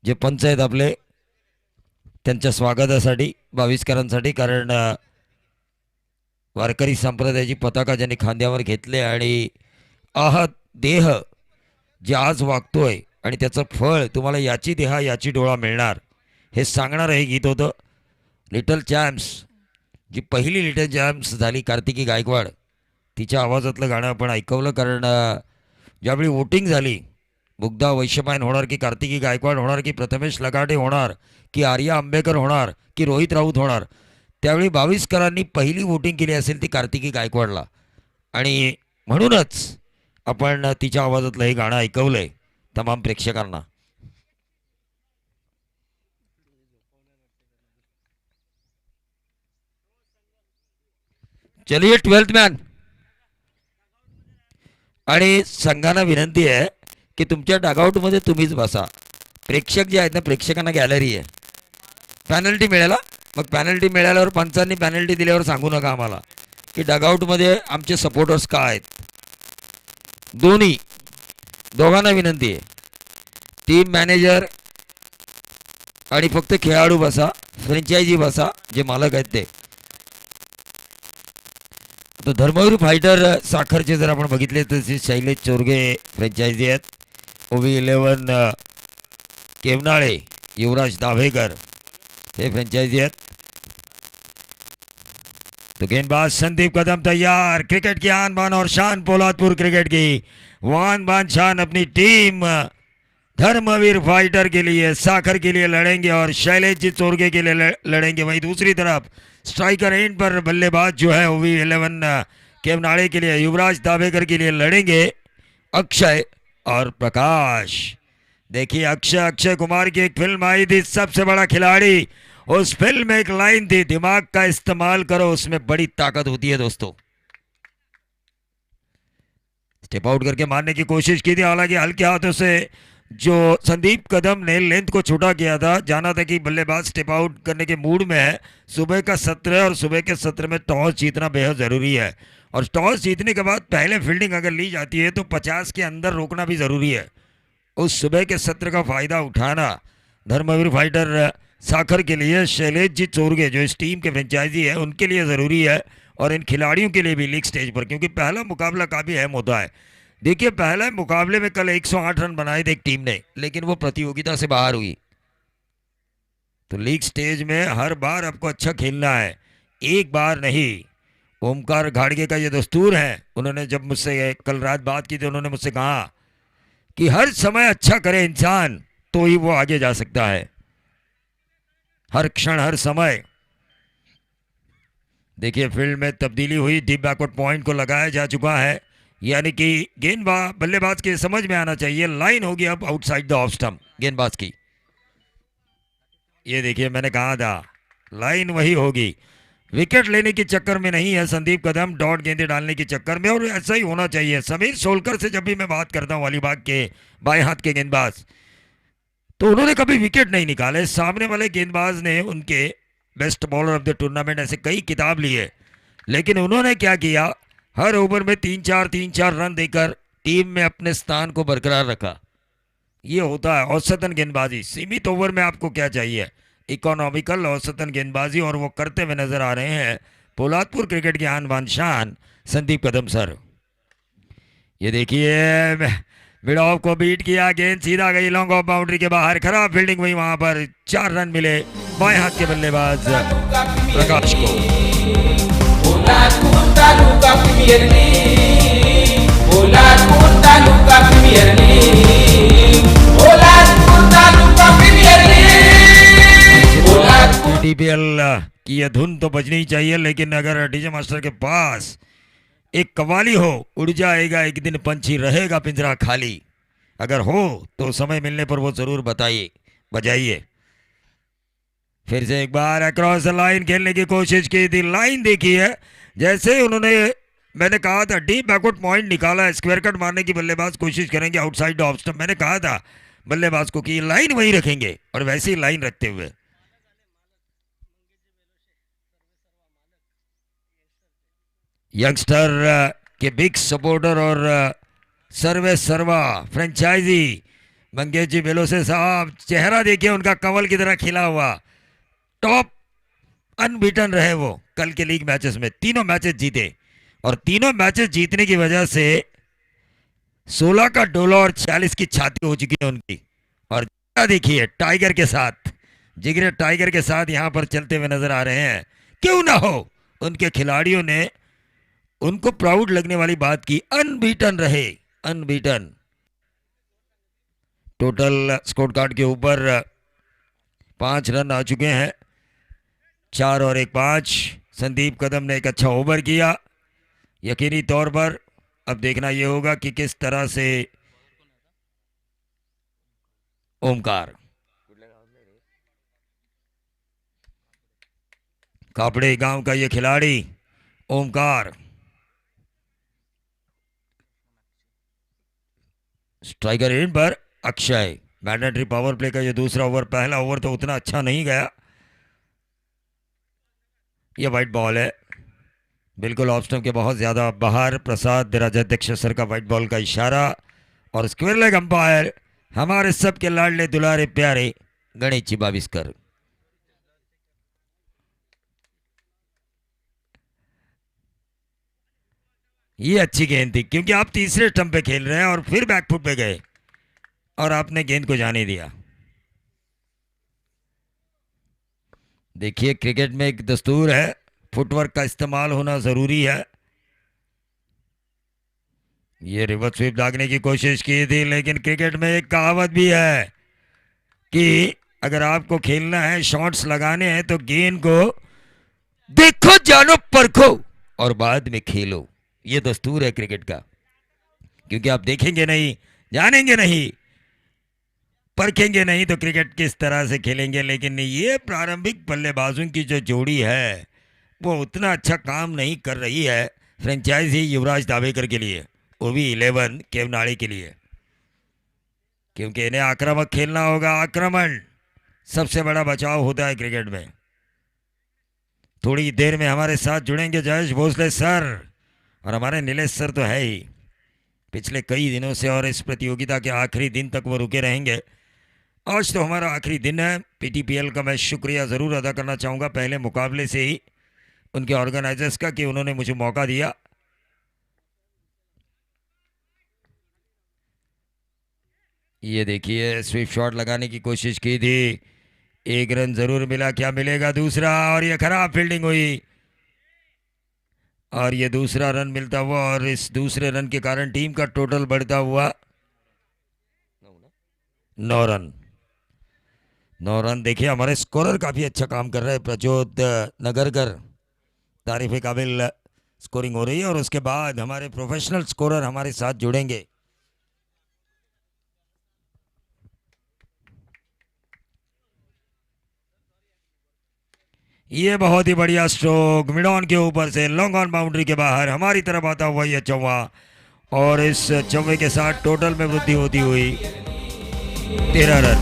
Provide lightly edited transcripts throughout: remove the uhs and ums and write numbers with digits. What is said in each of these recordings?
जे पंच आहेत आपले त्यांच्या स्वागतासाठी 22करांसाठी, कारण वारकरी संप्रदायाची पताका ज्यांनी खांद्यावर घेतले आणि आहत देह जे आज वागतोय आणि त्याचं फळ तुम्हाला याची देहा याची डोळा मिळणार हे सांगणारं हे गीत होतं. लिटल चॅम्प्स, जी पहिली लिटल चॅम्प्स झाली कार्तिकी गायकवाड, तिच्या आवाजातलं गाणं आपण ऐकवलं. कारण ज्यावेळी वोटिंग झाली, मुग्धा वैश्यपायन होणार की कार्तिकी गायकवाड होणार की प्रथमेश लगाटे होणार की आर्या आंबेकर होणार की रोहित राऊत होणार, त्यावेळी 22करांनी पहिली वोटिंग केली असेल ती कार्तिकी गायकवाडला. आणि म्हणूनच आपण तिच्या आवाजातलं हे गाणं ऐकवलंय तमाम प्रेक्षकांना. चलिए 12th मॅन. आणि संघांना विनंती आहे की तुमच्या डगआउटमध्ये तुम्हीच बसा. प्रेक्षक जे आहेत ना, प्रेक्षकांना गॅलरी आहे. पॅनल्टी मिळेल, मग पॅनल्टी मिळाल्यावर पंचांनी पॅनल्टी दिल्यावर सांगू नका आम्हाला की डगआउटमध्ये आमचे सपोर्टर्स का आहेत. दोघांना विनंती आहे, टीम मॅनेजर आणि फक्त खेळाडू बसा, फ्रँचायझी बसा, जे मालक आहेत ते. तर धर्मवीर फायटर साखरचे जर आपण बघितले तर शैलेश चोरगे फ्रँचायझी आहेत. OV11 केवनाळे युवराज दाभेकर हे फ्रँचायझी आहेत. तो गेंदबाज संदीप कदम तैयार. क्रिकेट की आन बान और शान पोलादपुर क्रिकेट की वान बान शान अपनी टीम धर्मवीर फाइटर के लिए, साखर के लिए लड़ेंगे और शैलेश जी चोरगे के लिए लड़ेंगे. वहीं दूसरी तरफ स्ट्राइकर एंड पर बल्लेबाज जो है OV11 केवनाड़े के लिए युवराज दाभेकर के लिए लड़ेंगे अक्षय और प्रकाश. देखिए अक्षय कुमार की एक फिल्म आई थी सबसे बड़ा खिलाड़ी. उस फिल्म में एक लाइन थी, दिमाग का इस्तेमाल करो, उसमें बड़ी ताकत होती है दोस्तों. स्टेप आउट करके मारने की कोशिश की थी, हालांकि हल्के हाथों से जो संदीप कदम ने लेंथ को छोटा किया था. जाना था कि बल्लेबाज स्टेप आउट करने के मूड में है. सुबह का सत्र है और सुबह के सत्र में टॉस जीतना बेहद ज़रूरी है. और टॉस जीतने के बाद पहले फील्डिंग अगर ली जाती है तो 50 के अंदर रोकना भी ज़रूरी है. उस सुबह के सत्र का फ़ायदा उठाना धर्मवीर फाइटर साखर के लिए, शैलेश जी चोरगे जो इस टीम के फ्रेंचाइजी है उनके लिए ज़रूरी है, और इन खिलाड़ियों के लिए भी लीग स्टेज पर, क्योंकि पहला मुकाबला काफ़ी अहम होता है. देखिए पहले मुकाबले में कल 108 रन बनाए थे एक टीम ने, लेकिन वो प्रतियोगिता से बाहर हुई. तो लीग स्टेज में हर बार आपको अच्छा खेलना है, एक बार नहीं. ओमकार घाड़गे का ये दस्तूर है. उन्होंने जब मुझसे कल रात बात की थी, उन्होंने मुझसे कहा कि हर समय अच्छा करे इंसान तो ही वो आगे जा सकता है, हर क्षण हर समय. देखिए फील्ड में तब्दीली हुई, डीप बैकवर्ड पॉइंट को लगाया जा चुका है, यानी कि गेंदबाज बल्लेबाज के समझ में आना चाहिए लाइन होगी अब आउटसाइड द ऑफ स्टंप गेंदबाज की. ये देखिए मैंने कहा था लाइन वही होगी. विकेट लेने के चक्कर में नहीं है संदीप कदम, डॉट गेंदे डालने के चक्कर में, और ऐसा ही होना चाहिए. समीर सोलकर से जब भी मैं बात करता हूँ अलीबाग के बाएं हाथ के गेंदबाज, तो उन्होंने कभी विकेट नहीं निकाले. सामने वाले गेंदबाज ने उनके best bowler of the tournament ऐसे कई किताब लिए, लेकिन उन्होंने क्या किया, हर ओवर में 3-4 रन देकर टीम में अपने स्थान को बरकरार रखा. ये होता है औसतन गेंदबाजी. सीमित ओवर में आपको क्या चाहिए, इकोनॉमिकल औसतन गेंदबाजी, और वो करते हुए नजर आ रहे हैं पोलादपुर क्रिकेट के आन बान शान संदीप कदम सर. ये देखिए मिड ऑफ को बीट किया, गेंद सीधा गई लॉन्ग ऑफ बाउंड्री के बाहर, खराब फील्डिंग हुई, वहां पर 4 रन मिले बाएं हाथ के बल्लेबाज प्रकाश को. TPL की यह धुन तो बजनी चाहिए, लेकिन अगर डीजे मास्टर के पास एक कवाली हो, उड़ जाएगा एक दिन पंछी, रहेगा पिंजरा खाली. अगर हो तो समय मिलने पर वो जरूर बताइए, बजाइए. फिर से एक बार अक्रॉस द लाइन खेलने की कोशिश की थी. लाइन देखी है, जैसे उन्होंने, मैंने कहा था डीप बैकवर्ड पॉइंट निकाला, स्क्वायर कट मारने की बल्लेबाज कोशिश करेंगे आउटसाइड ऑफ स्टंप. मैंने कहा था बल्लेबाज को कि लाइन वही रखेंगे, और वैसे ही लाइन रखते हुए यंगस्टर के बिग सपोर्टर और सर्वे सर्वा फ्रेंचाइजी मंगेश जी बेलोसे साहब, चेहरा देखिए उनका कमल की तरह खिला हुआ। टॉप अनबीटन रहे वो कल के लीग मैचेस में, तीनों मैचेस जीते और तीनों मैचेस जीतने की वजह से 16 का डोला और 46 की छाती हो चुकी है उनकी। और देखिए टाइगर के साथ, जिगरे टाइगर के साथ यहां पर चलते हुए नजर आ रहे हैं। क्यों ना हो, उनके खिलाड़ियों ने उनको प्राउड लगने वाली बात की, अनबीटन रहे, अनबीटन। टोटल स्कोर कार्ड के ऊपर 5 रन आ चुके हैं, 4 और 1 5। संदीप कदम ने एक अच्छा ओवर किया यकीनी तौर पर। अब देखना यह होगा कि किस तरह से ओमकार, कापड़े गांव का ये खिलाड़ी ओमकार, स्ट्राइकर इन पर अक्षय। मैंडेटरी पावर प्ले का ये दूसरा ओवर, पहला ओवर तो उतना अच्छा नहीं गया। ये वाइट बॉल है, बिल्कुल ऑफ स्टंप के बहुत ज्यादा बाहर। प्रसाद राजाध्यक्ष सर का वाइट बॉल का इशारा। और स्क्वायर लेग अंपायर हमारे सबके लाडले दुलारे प्यारे गणेश जी बाविस्कर। ये अच्छी गेंद थी क्योंकि आप तीसरे स्टंप पे खेल रहे हैं और फिर बैकफुट पे गए और आपने गेंद को जाने दिया। देखिए क्रिकेट में एक दस्तूर है, फुटवर्क का इस्तेमाल होना जरूरी है। ये रिवर्स स्वीप दागने की कोशिश की थी, लेकिन क्रिकेट में एक कहावत भी है कि अगर आपको खेलना है, शॉट्स लगाने हैं, तो गेंद को देखो, जानो, परखो और बाद में खेलो। ये दस्तूर है क्रिकेट का, क्योंकि आप देखेंगे नहीं, जानेंगे नहीं, परखेंगे नहीं तो क्रिकेट किस तरह से खेलेंगे। लेकिन ये प्रारंभिक बल्लेबाजों की जो जोड़ी है वो उतना अच्छा काम नहीं कर रही है फ्रेंचाइजी युवराज दावेकर के लिए, वो भी 11 केवनाड़ी के लिए, क्योंकि इन्हें आक्रामक खेलना होगा। आक्रमण सबसे बड़ा बचाव होता है क्रिकेट में। थोड़ी देर में हमारे साथ जुड़ेंगे जयेश भोसले सर, और हमारे नीलेश सर तो है ही पिछले कई दिनों से, और इस प्रतियोगिता के आखिरी दिन तक वो रुके रहेंगे। आज तो हमारा आखिरी दिन है। पीटीपीएल का मैं शुक्रिया ज़रूर अदा करना चाहूँगा पहले मुकाबले से ही उनके ऑर्गेनाइजर्स का, कि उन्होंने मुझे मौका दिया। ये देखिए स्वीप शॉट लगाने की कोशिश की थी, एक रन जरूर मिला, क्या मिलेगा दूसरा, और ये खराब फील्डिंग हुई और ये दूसरा रन मिलता हुआ, और इस दूसरे रन के कारण टीम का टोटल बढ़ता हुआ 9 रन। 9 रन। देखिए हमारे स्कोरर काफ़ी अच्छा काम कर रहे हैं, प्रचोद नगरकर, तारीफ काबिल स्कोरिंग हो रही है। और उसके बाद हमारे प्रोफेशनल स्कोरर हमारे साथ जुड़ेंगे। ये बहुत ही बढ़िया स्ट्रोक मिडॉन के ऊपर से लॉन्ग ऑन बाउंड्री के बाहर हमारी तरफ आता हुआ यह चौवा, और इस चौवे के साथ टोटल में वृद्धि होती हुई 13 रन।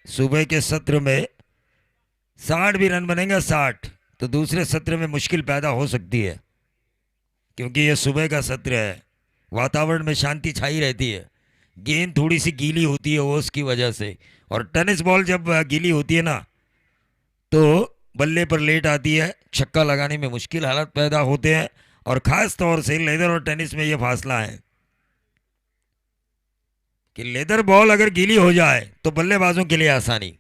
सुबह के सत्र में 60 भी रन बनेगा, 60 तो दूसरे सत्र में मुश्किल पैदा हो सकती है, क्योंकि यह सुबह का सत्र है, वातावरण में शांति छाई रहती है, गेंद थोड़ी सी गीली होती है ओस की वजह से, और टेनिस बॉल जब गीली होती है ना तो बल्ले पर लेट आती है, छक्का लगाने में मुश्किल हालत पैदा होते हैं। और ख़ास तौर से लेदर और टेनिस में यह फासला है कि लेदर बॉल अगर गीली हो जाए तो बल्लेबाजों के लिए आसानी,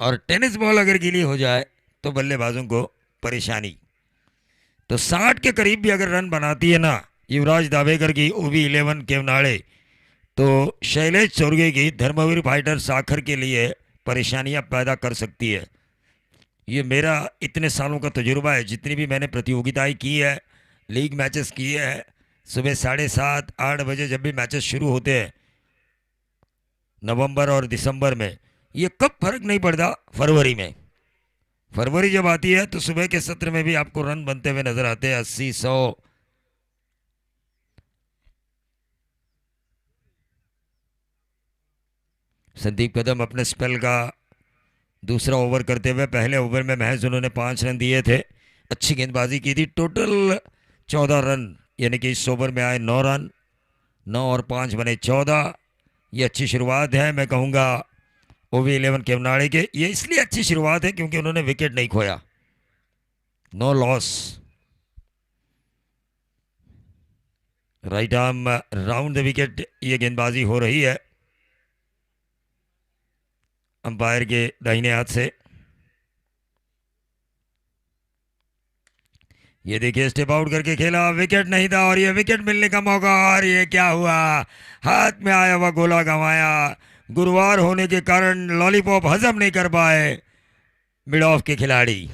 और टेनिस बॉल अगर गीली हो जाए तो बल्लेबाजों को परेशानी। तो 60 के करीब भी अगर रन बनाती है ना युवराज दावेकर की ओवी 11 केवनाड़े, तो शैलेश चौरगे की धर्मवीर फाइटर साखर के लिए परेशानियां पैदा कर सकती है। ये मेरा इतने सालों का तजुर्बा है, जितनी भी मैंने प्रतियोगिताएं की है, लीग मैचेस किए हैं, सुबह 7:30 8 बजे जब भी मैचेस शुरू होते हैं नवंबर और दिसंबर में, ये कब फर्क नहीं पड़ता, फरवरी में, फरवरी जब आती है तो सुबह के सत्र में भी आपको रन बनते हुए नजर आते हैं 80 100। संदीप कदम अपने स्पेल का दूसरा ओवर करते हुए पहले ओवर में महज उन्होंने 5 रन दिए थे, अच्छी गेंदबाजी की थी। टोटल 14 रन, यानी कि इस ओवर में आए 9 रन, 9 और 5 बने 14। ये अच्छी शुरुआत है, मैं कहूँगा OV11 केवनाड़ी के। ये इसलिए अच्छी शुरुआत है क्योंकि उन्होंने विकेट नहीं खोया, no loss. Right arm round the wicket ये गेंदबाजी हो रही है अंपायर के दाहिने हाथ से। ये देखिए स्टेप आउट करके खेला, विकेट नहीं था और ये विकेट मिलने का मौका। और ये क्या हुआ, हाथ में आया हुआ गोला गंवाया। गुरुवार होने के कारण लॉलीपॉप हजम नहीं कर पाए मिड ऑफ के खिलाड़ी।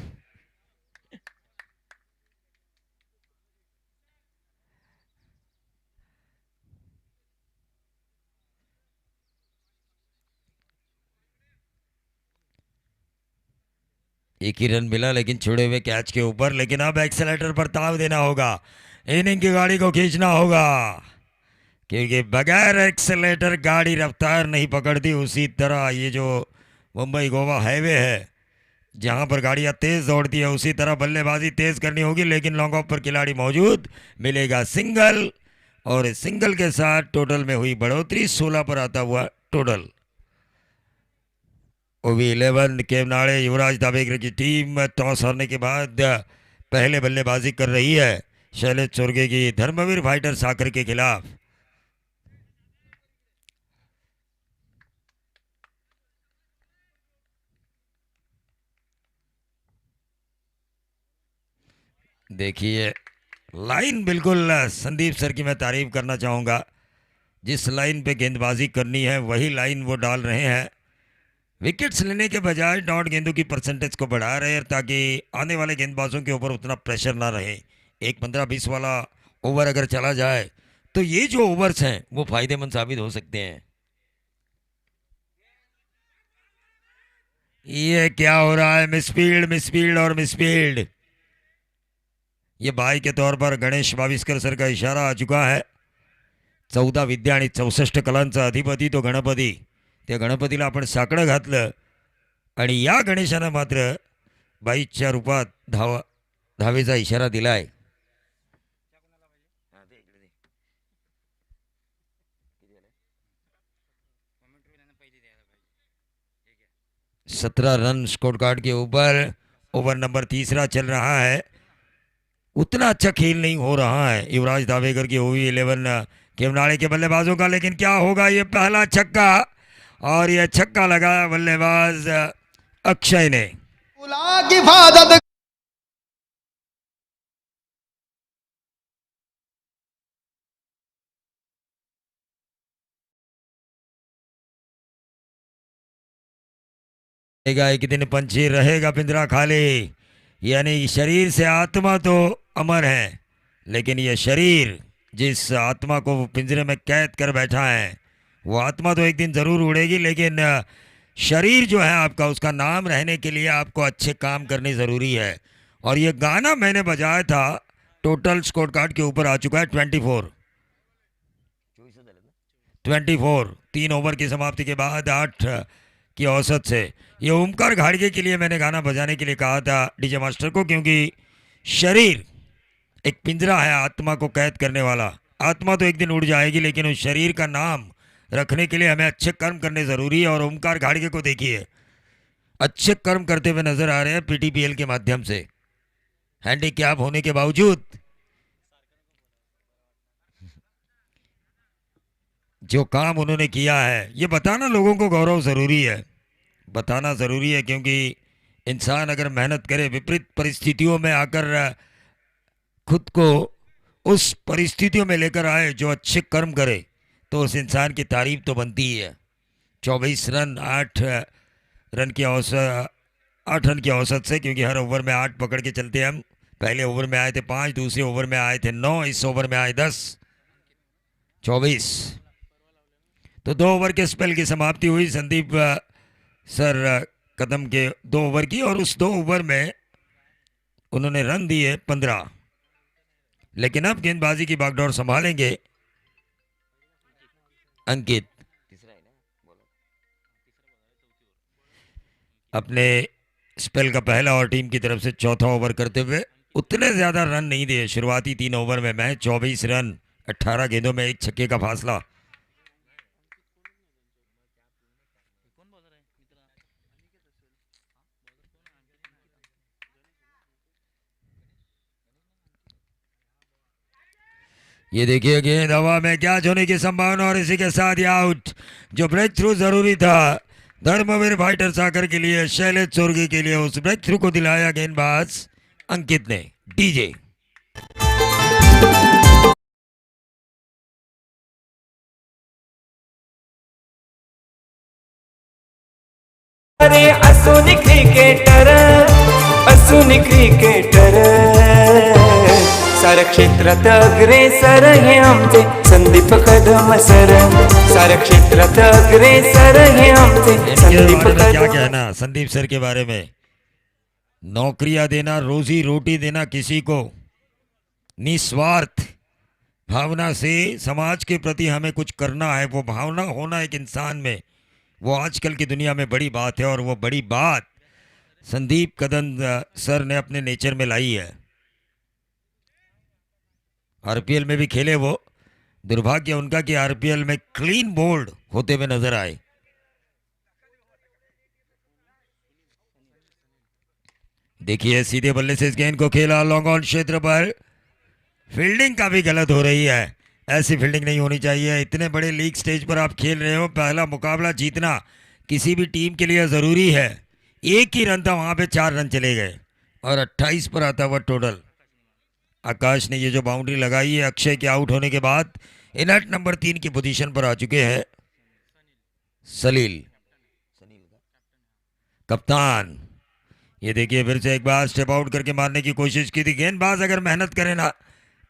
एक ही रन मिला लेकिन छुड़े हुए कैच के ऊपर, लेकिन अब एक्सेलेटर पर ताव देना होगा, इनिंग की गाड़ी को खींचना होगा, क्योंकि बगैर एक्सेलेटर गाड़ी रफ्तार नहीं पकड़ती। उसी तरह ये जो मुंबई गोवा हाईवे है जहां पर गाड़ियां तेज दौड़ती है, उसी तरह बल्लेबाजी तेज करनी होगी। लेकिन लॉन्ग ऑफ पर खिलाड़ी मौजूद, मिलेगा सिंगल और सिंगल के साथ टोटल में हुई बढ़ोतरी, 16 पर आता हुआ टोटल। OV11 केवनाड़े युवराज दावेकर की टीम टॉस हारने के बाद पहले बल्लेबाजी कर रही है शैलेश चोरगे की धर्मवीर फाइटर साकर के खिलाफ। देखिए लाइन बिल्कुल संदीप सर की मैं तारीफ करना चाहूँगा, जिस लाइन पे गेंदबाजी करनी है वही लाइन वो डाल रहे हैं। विकेट्स लेने के बजाय डॉट गेंदों की परसेंटेज को बढ़ा रहे हैं ताकि आने वाले गेंदबाजों के ऊपर उतना प्रेशर ना रहे। एक 15-20 वाला ओवर अगर चला जाए तो ये जो ओवर्स हैं वो फायदेमंद साबित हो सकते हैं। ये क्या हो रहा है, मिसफील्ड मिसफील्ड और मिसफील्ड। ये बाई के तौर पर गणेश बाविस्कर सर का इशारा आ चुका है। 14 विद्या आणि 64 कलांचा अधिपती तो गणपती, त्या गणपतीला आपण साकडं घातलं आणि या गणेशानं मात्र बाईच्या रूपात धावेचा इशारा दिलाय। 17 रन स्कोर कार्ड के ऊपर ओवर नंबर तीसरा चल रहा है। उतना अच्छा खेल नहीं हो रहा है युवराज दावेकर की OV11 केवनाड़े के बल्लेबाजों का, लेकिन क्या होगा, ये पहला छक्का और ये छक्का लगाया बल्लेबाज अक्षय ने। एक दिन पंछी रहेगा पिंजरा खाली, यानी शरीर से आत्मा तो अमर है, लेकिन ये शरीर जिस आत्मा को पिंजरे में कैद कर बैठा है वो आत्मा तो एक दिन ज़रूर उड़ेगी, लेकिन शरीर जो है आपका, उसका नाम रहने के लिए आपको अच्छे काम करने ज़रूरी है। और ये गाना मैंने बजाया था, टोटल स्कोर कार्ड के ऊपर आ चुका है 24 3 ओवर की समाप्ति के बाद 8 की औसत से। ये ओमकार घाड़गे के लिए मैंने गाना बजाने के लिए कहा था डीजे मास्टर को, क्योंकि शरीर एक पिंजरा है आत्मा को कैद करने वाला। आत्मा तो एक दिन उड़ जाएगी, लेकिन उस शरीर का नाम रखने के लिए हमें अच्छे कर्म करने ज़रूरी है। और ओमकार घाड़गे को देखिए, अच्छे कर्म करते हुए नजर आ रहे हैं PTPL के माध्यम से, हैंडीकैप होने के बावजूद। जो काम उन्होंने किया है ये बताना लोगों को गौरव ज़रूरी है, बताना ज़रूरी है, क्योंकि इंसान अगर मेहनत करे, विपरीत परिस्थितियों में आकर खुद को उस परिस्थितियों में लेकर आए जो अच्छे कर्म करे, तो उस इंसान की तारीफ तो बनती ही है। 24 रन 8 रन की औसत, 8 रन की औसत से, क्योंकि हर ओवर में 8 पकड़ के चलते हैं हम। पहले ओवर में आए थे 5, दूसरे ओवर में आए थे 9, इस ओवर में आए 10, 24। तो 2 ओवर के स्पेल की समाप्ति हुई संदीप सर कदम के 2 ओवर की, और उस 2 ओवर में उन्होंने रन दिए 15। लेकिन अब गेंदबाजी की बागडोर संभालेंगे अंकित। अपने स्पेल का पहला और टीम की तरफ से चौथा ओवर करते हुए उतने ज़्यादा रन नहीं दिए शुरुआती 3 ओवर में। मैं 24 रन 18 गेंदों में 1 छक्के का फासला। ये देखिए गेंद हवा में कैच होने की संभावना और इसी के साथ ही आउट। जो ब्रेक थ्रू जरूरी था धर्मवीर फाइटर सागर के लिए, शैलेश चोरगी के लिए, उस ब्रेक थ्रू को दिलाया गेंदबाज अंकित ने। डीजे अरे असुनी क्रिकेटर, असुनी क्रिकेटर, साऱ्या क्षेत्रात अग्रेसर हे आमचे संदीप कदम सर, साऱ्या क्षेत्रात अग्रेसर हे आमचे संदीप क्या कदम। कहना संदीप सर के बारे में? नौकरियां देना, रोजी रोटी देना किसी को, निस्वार्थ भावना से समाज के प्रति हमें कुछ करना है, वो भावना होना एक इंसान में, वो आजकल की दुनिया में बड़ी बात है। और वो बड़ी बात संदीप कदम सर ने अपने नेचर में लाई है। आरपीएल में भी खेले वो, दुर्भाग्य उनका कि आरपीएल में क्लीन बोल्ड होते हुए नजर आए। देखिए सीधे बल्ले से इस गेंद को खेला लॉन्ग ऑन क्षेत्र पर। फील्डिंग काफी गलत हो रही है, ऐसी फील्डिंग नहीं होनी चाहिए। इतने बड़े लीग स्टेज पर आप खेल रहे हो, पहला मुकाबला जीतना किसी भी टीम के लिए ज़रूरी है। एक ही रन था वहाँ पे, 4 रन चले गए और 28 पर आता हुआ टोटल। आकाश ने ये जो बाउंड्री लगाई है अक्षय के आउट होने के बाद, इनट नंबर 3 की पोजीशन पर आ चुके हैं सलील कप्तान। ये देखिए फिर से एक बार स्टेप आउट करके मारने की कोशिश की थी। गेंदबाज अगर मेहनत करे ना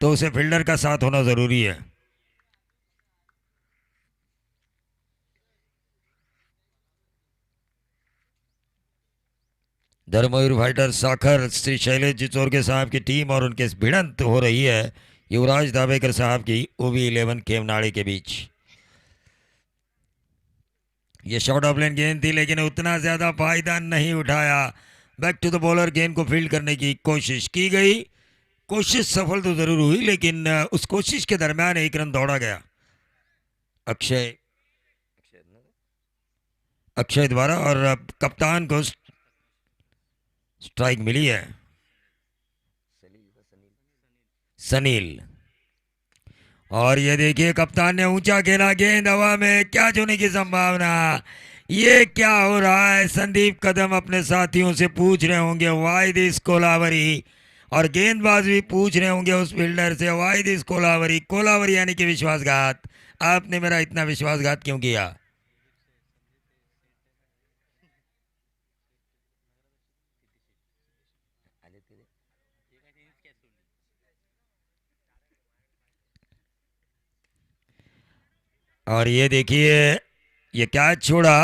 तो उसे फील्डर का साथ होना जरूरी है। धर्मवीर फाइटर साखर श्री शैलेश जिचोरगे साहब की टीम और उनके भिड़ंत हो रही है युवराज दावेकर साहब की ओवी 11 केवनाड़ी के बीच। ये शॉर्ट ऑफ लेन गेंद थी लेकिन उतना ज्यादा फायदा नहीं उठाया। बैक टू द बॉलर, गेंद को फील्ड करने की कोशिश की गई, कोशिश सफल तो जरूर हुई लेकिन उस कोशिश के दरमियान 1 रन दौड़ा गया अक्षय द्वारा और कप्तान को स्ट्राइक मिली है सनील। और ये देखिए कप्तान ने ऊंचा खेला, गेंद हवा में, कैच होने की संभावना। ये क्या हो रहा है? संदीप कदम अपने साथियों से पूछ रहे होंगे वाई दिस कोलावरी, और गेंदबाज भी पूछ रहे होंगे उस फील्डर से वाई दिस कोलावरी। कोलावरी यानी कि विश्वासघात। आपने मेरा इतना विश्वासघात क्यों किया? और ये देखिए ये कैच छोड़ा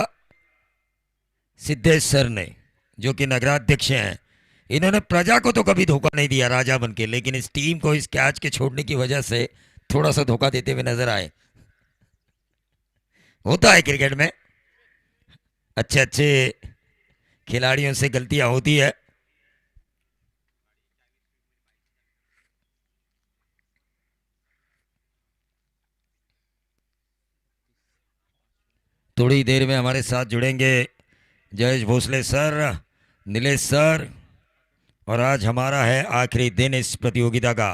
सिद्धेश सर ने जो कि नगराध्यक्ष हैं। इन्होंने प्रजा को तो कभी धोखा नहीं दिया राजा बन के, लेकिन इस टीम को इस कैच के छोड़ने की वजह से थोड़ा सा धोखा देते हुए नजर आए। होता है क्रिकेट में, अच्छे अच्छे खिलाड़ियों से गलतियां होती है। थोड़ी देर में हमारे साथ जुड़ेंगे जयेश भोसले सर, नीलेश सर, और आज हमारा है आखिरी दिन इस प्रतियोगिता का।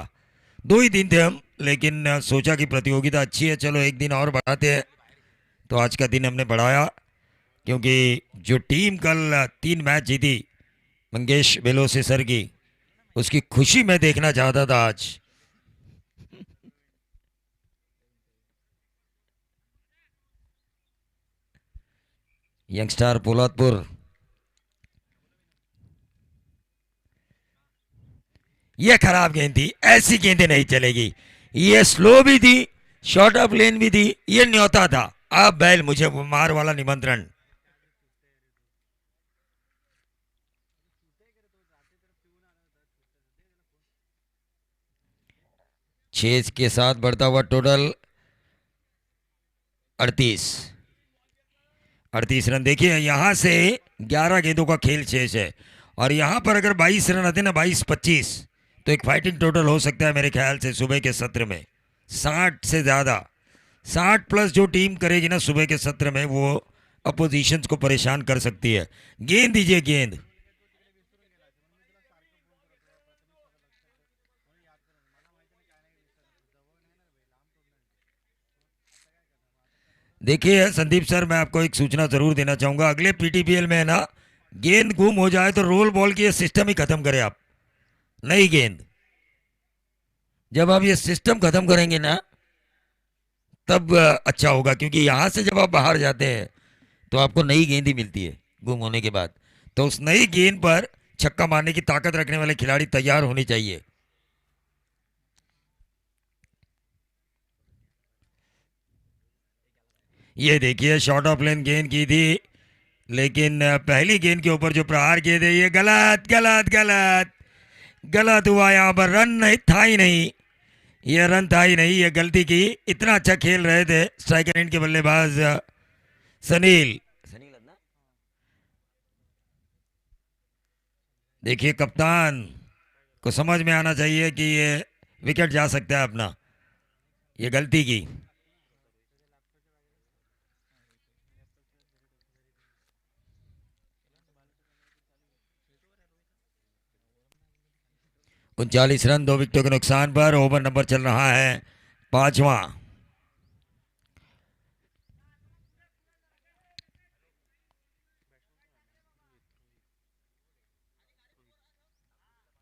2 ही दिन थे हम, लेकिन सोचा कि प्रतियोगिता अच्छी है, चलो एक दिन और बढ़ाते हैं, तो आज का दिन हमने बढ़ाया। क्योंकि जो टीम कल 3 मैच जीती मंगेश बेलोसे सर की, उसकी खुशी मैं देखना चाहता था आज। यंगस्टार पोलादपुर, ये खराब गेंद थी, ऐसी गेंदें नहीं चलेगी। ये स्लो भी थी, शॉर्ट ऑफ लेन भी थी, ये न्योता था। अब बैल मुझे मार वाला निमंत्रण। छह के साथ बढ़ता हुआ टोटल 38 रन। देखिए यहां से 11 गेंदों का खेल शेष है और यहाँ पर अगर 22 रन आते ना 22-25 तो एक फाइटिंग टोटल हो सकता है मेरे ख्याल से सुबह के सत्र में 60 से ज़्यादा 60 प्लस जो टीम करेगी ना सुबह के सत्र में वो अपोजिशंस को परेशान कर सकती है। गेंद दीजिए गेंद। देखिए संदीप सर, मैं आपको एक सूचना जरूर देना चाहूंगा, अगले पीटीपीएल में है ना गेंद गुम हो जाए तो रोल बॉल की ये सिस्टम ही खत्म करें आप, नई गेंद। जब आप ये सिस्टम खत्म करेंगे ना तब अच्छा होगा, क्योंकि यहां से जब आप बाहर जाते हैं तो आपको नई गेंद ही मिलती है गुम होने के बाद। तो उस नई गेंद पर छक्का मारने की ताकत रखने वाले खिलाड़ी तैयार होने चाहिए। ये देखिए शॉर्ट ऑफ लेन गेंद की थी, लेकिन पहली गेंद के ऊपर जो प्रहार किए थे ये गलत गलत गलत गलत हुआ। यहाँ पर रन नहीं था ही नहीं, ये रन था ही नहीं, ये गलती की। इतना अच्छा खेल रहे थे स्ट्राइकर एंड के बल्लेबाज सनील। देखिए कप्तान को समझ में आना चाहिए कि ये विकेट जा सकता है अपना, ये गलती की। उनचालीस रन 2 विकेटों के नुकसान पर ओवर नंबर चल रहा है 5वां।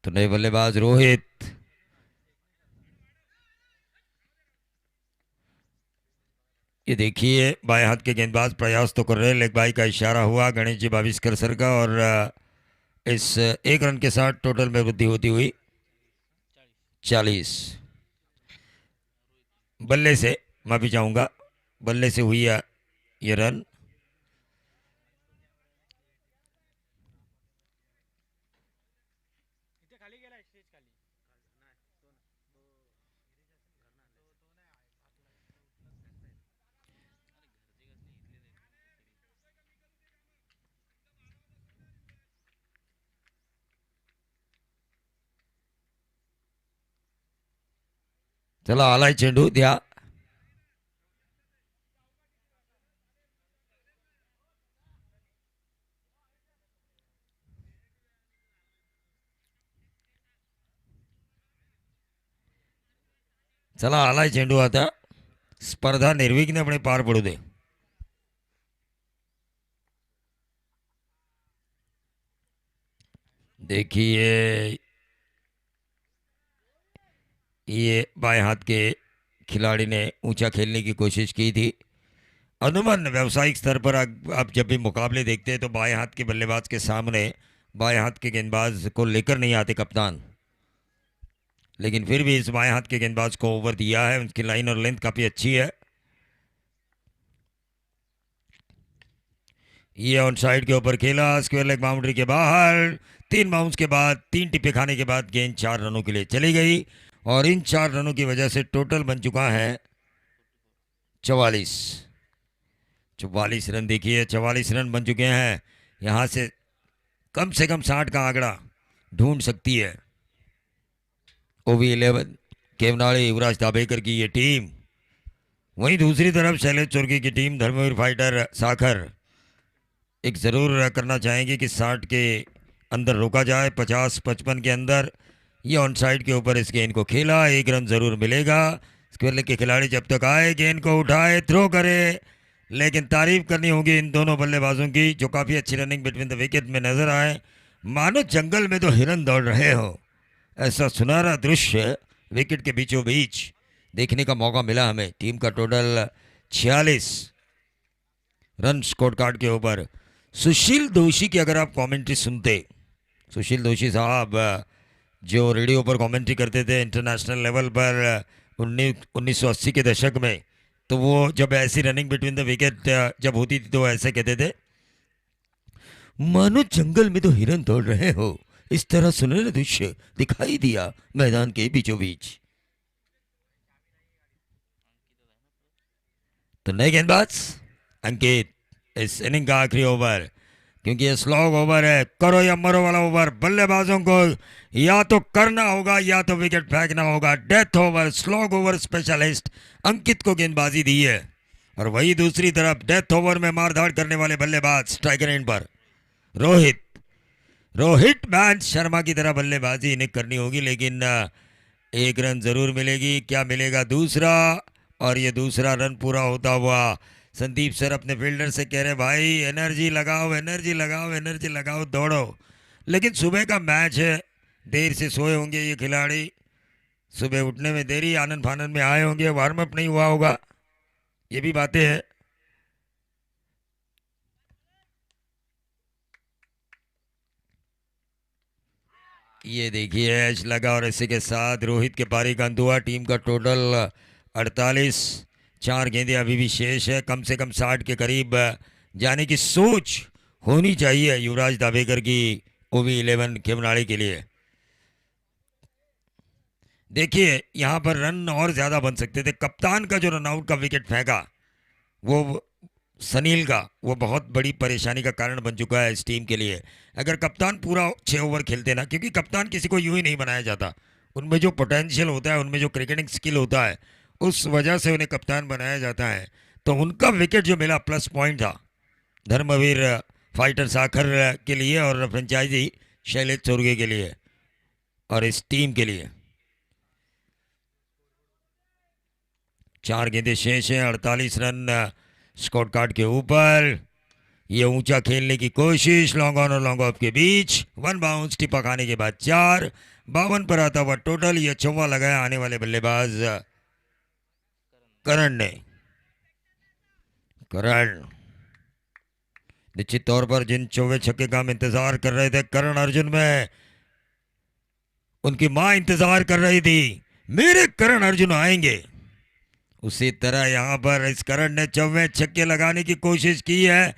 तो नए बल्लेबाज रोहित, ये देखिए बाएं हाथ के गेंदबाज प्रयास तो कर रहे, लेग बाई का इशारा हुआ गणेश जी भाविस्कर सर का और इस 1 रन के साथ टोटल में वृद्धि होती हुई 40। बल्ले से, माफी चाहूंगा, बल्ले से हुई ये रन। चला आलाय चेंडू द्या। चला आलाय चेंडू आता, स्पर्धा निर्विघ्नपणे पार पडू दे। देखिए ये बाएं हाथ के खिलाड़ी ने ऊंचा खेलने की कोशिश की थी। अनुमान व्यावसायिक स्तर पर आप जब भी मुकाबले देखते हैं तो बाएं हाथ के बल्लेबाज के सामने बाएं हाथ के गेंदबाज को लेकर नहीं आते कप्तान, लेकिन फिर भी इस बाएं हाथ के गेंदबाज को ओवर दिया है, उनकी लाइन और लेंथ काफी अच्छी है। ये ऑन साइड के ऊपर खेला, स्क्वायर लेग बाउंड्री के बाहर। 3 बाउंस के बाद 3 टिप्पे खाने के बाद गेंद 4 रनों के लिए चली गई और इन 4 रनों की वजह से टोटल बन चुका है 44। 44 रन। देखिए 44 रन बन चुके हैं, यहां से कम 60 का आंकड़ा ढूंढ सकती है OV11 केवनाड़ी युवराज दाभेकर की ये टीम। वहीं दूसरी तरफ शैलेश चुर्की की टीम धर्मवीर फाइटर साखर एक ज़रूर करना चाहेंगे कि 60 के अंदर रोका जाए, 50-55 के अंदर। ये ऑन साइड के ऊपर इस गेंद को खेला, 1 रन ज़रूर मिलेगा। स्क्वायर लेग के खिलाड़ी जब तक आए गेंद को उठाए थ्रो करे, लेकिन तारीफ करनी होगी इन दोनों बल्लेबाजों की जो काफ़ी अच्छी रनिंग बिटवीन द विकेट में नजर आए। मानो जंगल में तो हिरन दौड़ रहे हो, ऐसा सुनहरा दृश्य विकेट के बीचों बीच देखने का मौका मिला हमें। टीम का टोटल 46 रन स्कोर कार्ड के ऊपर। सुशील दोषी की अगर आप कमेंट्री सुनते, सुशील दोषी साहब जो रेडियो पर कमेंट्री करते थे इंटरनेशनल लेवल पर 1980 के दशक में, तो वो जब ऐसी रनिंग बिटवीन द विकेट जब होती थी तो ऐसे कहते थे, मानो जंगल में तो हिरन दौड़ रहे हो, इस तरह सुनहरा दृश्य दिखाई दिया मैदान के बीचों बीच। तो नए गेंदबाज अंकित, इस इनिंग का आखिरी ओवर क्योंकि ये स्लॉग ओवर है, करो या मरो वाला ओवर। बल्लेबाजों को या तो करना होगा या तो विकेट फेंकना होगा। Death over, slog over specialist Ankit को गेंदबाजी दी है। और वही दूसरी तरफ डेथ ओवर में मारधाड़ करने वाले बल्लेबाज स्ट्राइकर एंड पर रोहित मैन शर्मा की तरह बल्लेबाजी इन्हें करनी होगी, लेकिन एक रन जरूर मिलेगी। क्या मिलेगा? दूसरा। और ये दूसरा रन पूरा होता हुआ संदीप सर अपने फील्डर से कह रहे भाई एनर्जी लगाओ, एनर्जी लगाओ, एनर्जी लगाओ, दौड़ो। लेकिन सुबह का मैच है, देर से सोए होंगे ये खिलाड़ी, सुबह उठने में देरी, आनंद फानंद में आए होंगे, वार्म अप नहीं हुआ होगा, ये भी बातें हैं। ये देखिए ऐश लगा और इसी के साथ रोहित के पारी का अंत हुआ। टीम का टोटल 48, 4 गेंदें अभी भी शेष है। कम से कम 60 के करीब जाने की सोच होनी चाहिए युवराज दावेकर की ओवी 11 खेमनाड़ी के लिए। देखिए यहाँ पर रन और ज़्यादा बन सकते थे। कप्तान का जो रनआउट का विकेट फेंका वो सनील का, वो बहुत बड़ी परेशानी का कारण बन चुका है इस टीम के लिए। अगर कप्तान पूरा 6 ओवर खेलते ना, क्योंकि कप्तान किसी को यूं ही नहीं बनाया जाता, उनमें जो पोटेंशियल होता है, उनमें जो क्रिकेटिंग स्किल होता है, उस वजह से उन्हें कप्तान बनाया जाता है। तो उनका विकेट जो मिला प्लस पॉइंट था धर्मवीर फाइटर साखर के लिए और फ्रेंचाइजी शैलेश चोरगे के लिए और इस टीम के लिए। 4 गेंदें शेष हैं, 48 रन स्कोर कार्ड के ऊपर। ये ऊंचा खेलने की कोशिश, लॉन्ग ऑन और लॉन्ग ऑफ के बीच, 1 बाउंस, टिपा खाने के बाद 4, 52 पर आता हुआ टोटल। ये चौवा लगाया आने वाले बल्लेबाज करण ने। करण निश्चित तौर पर जिन चौवे छक्के का हम इंतजार कर रहे थे, करण अर्जुन में उनकी मां इंतजार कर रही थी, मेरे करण अर्जुन आएंगे। उसी तरह यहाँ पर इस करण ने 4वें छक्के लगाने की कोशिश की है।